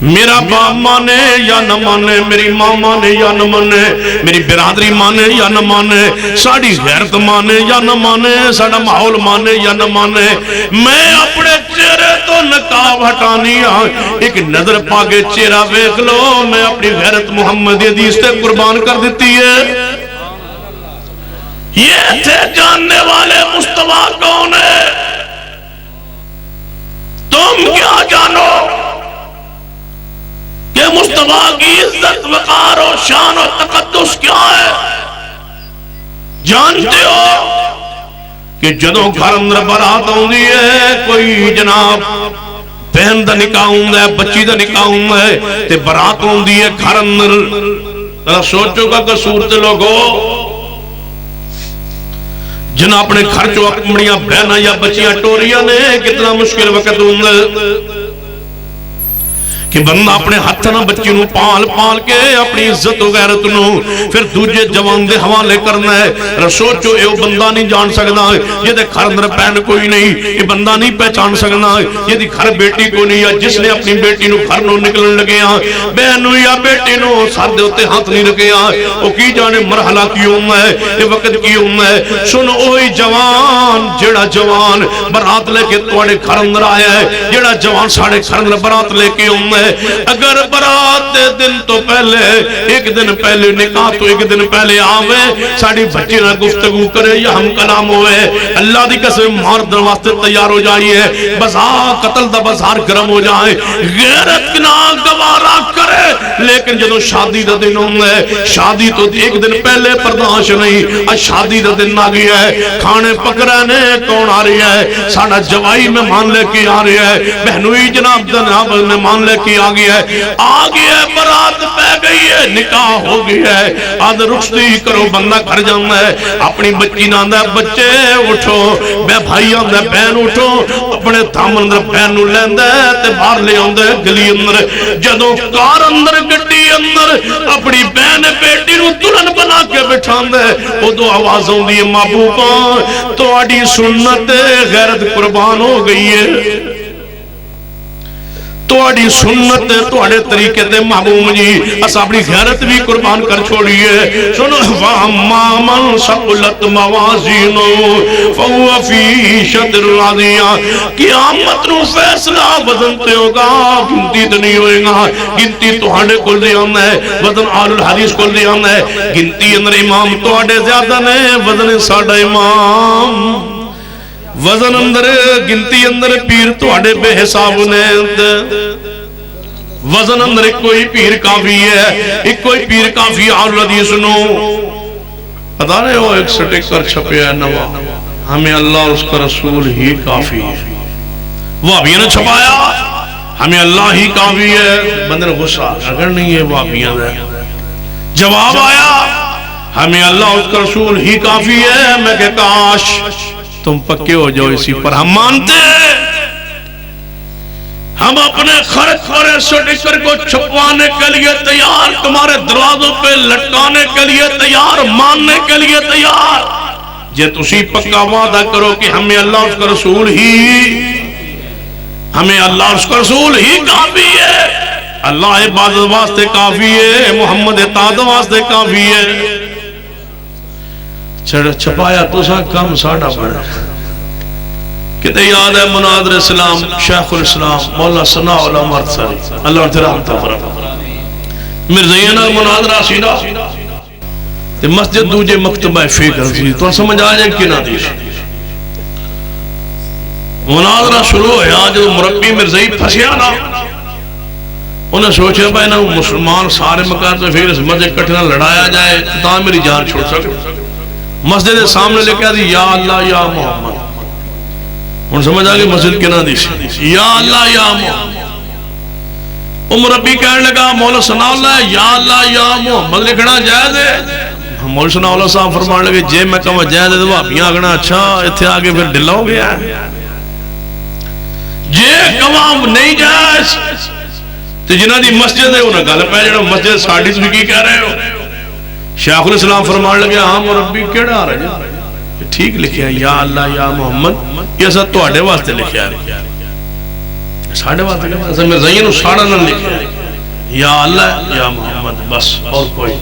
میرا باپ مانے یا نہ مانے، میری ماں مانے یا نہ مانے، میری برادری مانے یا نہ مانے، ساڑھی غیرت مانے یا نہ مانے، ساڑھا ماحول مانے یا نہ مانے، میں اپنے چہرے تو نقاب ہٹانی ایک نظر پاگے چہرہ ویکھ لو، میں اپنی غیرت محمد حدیث سے قربان کر دیتی ہے۔ یہ تھے جاننے والے مصطفیٰ کون ہے، تم کیا جانو کہ مصطفیٰ کی عزت وقار و شان و تقدس کیا ہے؟ جانتے ہو کہ جدوں گھر اندر برات ہوندی ہے، کوئی جناب بہن دا نکاح ہوندا ہے، بچی دا نکاح ہوندا ہے تے برات ہوندی ہے گھر اندر، ذرا سوچو گا کہ صورت لوگو جنہ اپنے گھر چو اپنیاں بہناں یا بچیاں ٹوریاں نے کتنا مشکل وقت ہوندا ہے کہ بندہ اپنے ہاتھ نہ بچی نو پال کے اپنی عزت و غیرت نو پھر دوجے جوان دے حوالے کرنا ہے۔ سوچو اے بندہ نہیں جان سکتا یہ دے گھر اندر بہن کوئی نہیں، یہ بندہ نہیں پہچان سکتا یہ دی گھر بیٹی کو نہیں، یا جس نے اپنی بیٹی نو گھر نو نکلن لگے بہن یا بیٹی نو سر دے ہوتے ہاتھ نہیں رکھے وہ کی جانے مرحلہ کی ہونا ہے، یہ وقت کی ہونا ہے۔ سن اوہی جوان جیڑا جوان برات لے کے تواڈے گھر اندر آیا ہے، جیڑا جوان ساڑے گھر اندر برات لے کے ہونا ہے، اگر برات دن تو پہلے ایک دن پہلے نکاح تو ایک دن پہلے آوے ساڑی بچی نہ گفتگو کرے یا ہم کلام ہوئے، اللہ دی قسم مرد واسطے تیار ہو جائیے، بازار قتل دا بازار گرم ہو جائے، غیرت نہ گوارا کرے، لیکن جدو شادی دا دن ہوئے شادی تو ایک دن پہلے پرداش نہیں، آج شادی دا دن آ گیا ہے، کھانے پک رہے ہیں کون آ رہی ہے، ساڑا جوائی میں مان لے کے آ رہی ہے، بہنوئی جناب نے مان لے کے آ گیا ہے، برات پہ گئی ہے، نکاح ہو گیا ہے، آدھ رخصتی کرو بندہ گھر جانا ہے، اپنی بچی نہ آندہ بچے اٹھو، بے بھائی آندہ بہن اٹھو، اپنے تھام اندر بہن نو لیندہ ہے تے باہر لے آندہ ہے گلی اندر، جدو کار اندر گٹی اندر اپنی بہن بیٹی نو دلہن بنا کے بٹھاندہ ہے، وہ دو آوازوں دی محبوباں تو آڑی سنت غیرت قربان ہو گئی ہے۔ توڑی سنت توڑے طریقے تے محبوب جی اس اپنی غیرت بھی قربان کر چھوڑیے سنو وَأَمَّا مَنْ ثَقُلَتْ مَوَازِينُهُ فَهُوَ فِي عِيشَةٍ رَاضِيَةٍ قیامت نو فیصلہ وزن تے ہوگا گنتی تے نہیں ہوئے گا گنتی توڑے کل دیان ہے وزن آل الحدیث کل دیان ہے گنتی اندر امام توڑے زیادہ نے وزن ساڑھا امام وزن اندر گنتی اندر پیر توڑے بے حساب نے وزن اندر کوئی پیر کافی ہے ایک کوئی پیر کافی آل حدیث نو پتا نہیں ہو ایک سٹیکر چھپے ہے نوا ہمیں اللہ اس کا رسول ہی کافی ہے وہابیوں نے چھپایا ہمیں اللہ ہی کافی ہے بندے نے غصہ اگر نہیں ہے وہابیوں نے جواب آیا ہمیں اللہ اس کا رسول ہی کافی ہے میں کہ کاش تم پکے ہو جاؤ اسی پر ہم مانتے ہم اپنے خرچ پر سٹیکر کو چھپوانے کے لیے تیار تمہارے دروازوں پہ لٹکانے کے لیے تیار ماننے کے لیے تیار جے تسی پکا وعدہ کرو کہ ہمیں اللہ اس کا رسول ہی کافی ہے اللہ عبادت واسطے کافی ہے محمد اطاعت واسطے کافی ہے چھپایا تو سا کم ساڑھا پڑا کہتے یاد ہے مناظر اسلام شیخ الاسلام مولا ثناء اللہ مرتسری اللہ تیرا ہمتا فرق مرزین مناظرہ سینا تے مسجد دوجے مکتبہ فکر سی تو سمجھ آجائے کہ نہ دیش مناظرہ شروع ہے آج مربی مرزئی پھسیا نا انہیں سوچے بھائی نا مسلمان سارے مکان سے پھر اس مسجد کٹھنا لڑایا جائے تا میری جان چھوڑ سکے مسجد سامنے لے کے دی یا اللہ یا محمد ان سمجھ آگے مسجد کے نہ دیسی یا اللہ یا محمد مربی کہنے لگا مولا ثناء اللہ یا اللہ یا محمد لکھنا جائز ہے مولا ثناء اللہ صاحب فرمان لگے جے میں کہوں جائز ہے تو وہابیاں آگنا اچھا اتھے آگے پھر ڈلا ہو گیا ہے جے کہوں نہیں جائز تو جنہ دی مسجد ہے انہیں گل پہ جڑا مسجد ساڑھی تو کی کہہ رہے ہو شیخ الاسلام فرمان لگے ہاں مربی کیڑا آ رہا ہے ٹھیک لکھیا یا اللہ یا محمد یہ سب تو آڑے واسطے لکھیا ہے ساڑھے واسطے لکھیا ہے میں زین ساڑھا نہ لکھیا ہے یا اللہ یا محمد بس اور کوئی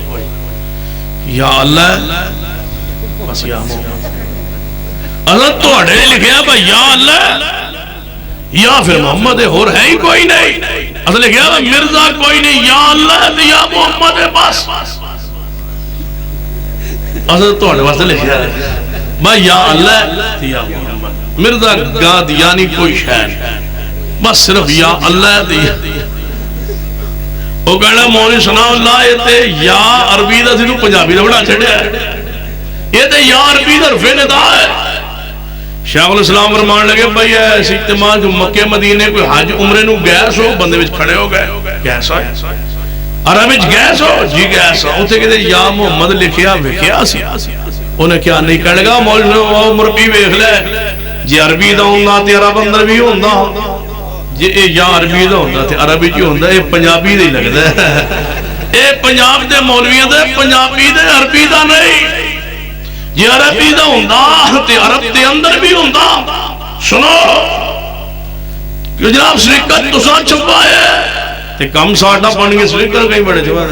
یا اللہ بس یا محمد اصل تو آڑے لکھیا ہے یا اللہ یا پھر محمد اور ہے ہی کوئی نہیں اصل لکھیا ہے مرزا کوئی نہیں یا اللہ یا محمد بس اصل تو آڑے واسطے لکھیا ہے بھائی یا اللہ یا محمد مرزا گاد یعنی کوئی شہر بس صرف یا اللہ دیا وہ کہنا مولی ثناء اللہ یہ تے یا عربی دا سنو پنجابی دا بڑا چھڑیا ہے یہ تے یا عربی دا رفع ندا ہے شیخ الاسلام فرمان لگے بھائی ایسی اجتماع جو مکہ مدینے کوئی حج عمرے نو گیس ہو بندے وچ کھڑے ہو گئے گیس ہے عربی گیس ہو جی گیس ہو اسے کہتے یا محمد لکھیا وکھیا سی انہیں کیا نہیں کہنے گا مولی مربی ویکھ لے جی عربی دا ہوندا تے عرب اندر بھی ہوندا جی یا عربی دا ہوندا تے عربی چ ہوندا اے پنجابی دا ہی لگدا ہے اے پنجاب دے مولویاں دے پنجابی دے عربی دا نہیں جی عربی دا ہوندا تے عرب دے اندر بھی ہوندا سنو کہ جناب شریکت تساں چھپائے تے کم ساڈا بن کے شریکت کہیں بڑے چھپا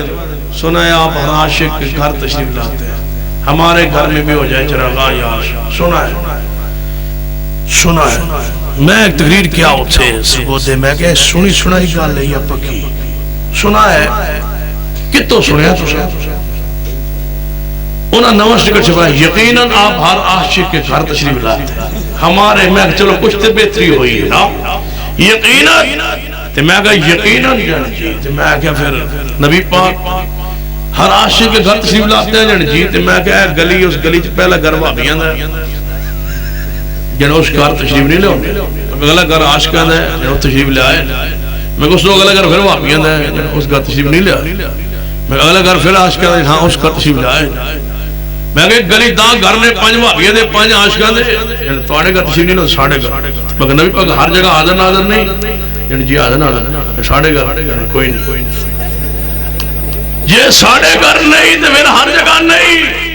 سنا ہے آپ ہر عاشق کے گھر تشریف لاتے ہیں ہمارے گھر میں بھی ہو جائے چراغاں یا سنا ہے میں ایک تقریر کیا ہوتے سبوتے میں کہ سنی سنائی گال لئی اپا کی سنا ہے کتوں سنیا تو انہاں نواز ٹکر چھپایا یقیناً آپ ہر عاشق کے گھر تشریف لاتے ہیں ہمارے میں چلو کچھ تے بہتری ہوئی ہے نا یقیناً تے میں کہا یقیناً جی میں کہا پھر نبی پاک ہر عاشق کے گھر تشریف لاتے ہیں جن جی تے میں کہا گلی اس گلی چ پہلا گھر وہابیاں دا جن اس گھر تشریف نہیں لے اگلا گھر عاشقاں دا جن تشریف لے آئے میں کہا اس لوگ اگلا گھر پھر وہابیاں دا جن اس گھر تشریف نہیں لے آئے میں اگلا گھر پھر عاشقاں دا ہاں اس گھر تشریف لے آئے میں کہا گلی دا گھر نے 5 وہابیاں دے 5 عاشقاں دے جن تواڈے گھر تشریف نہیں لے ساڈے گھر مگر نبی پاک ہر جگہ حاضر ناظر نہیں جن جی حاضر ناظر ساڈے گھر کوئی نہیں یہ ساڑھے گھر نہیں تو پھر ہر جگہ نہیں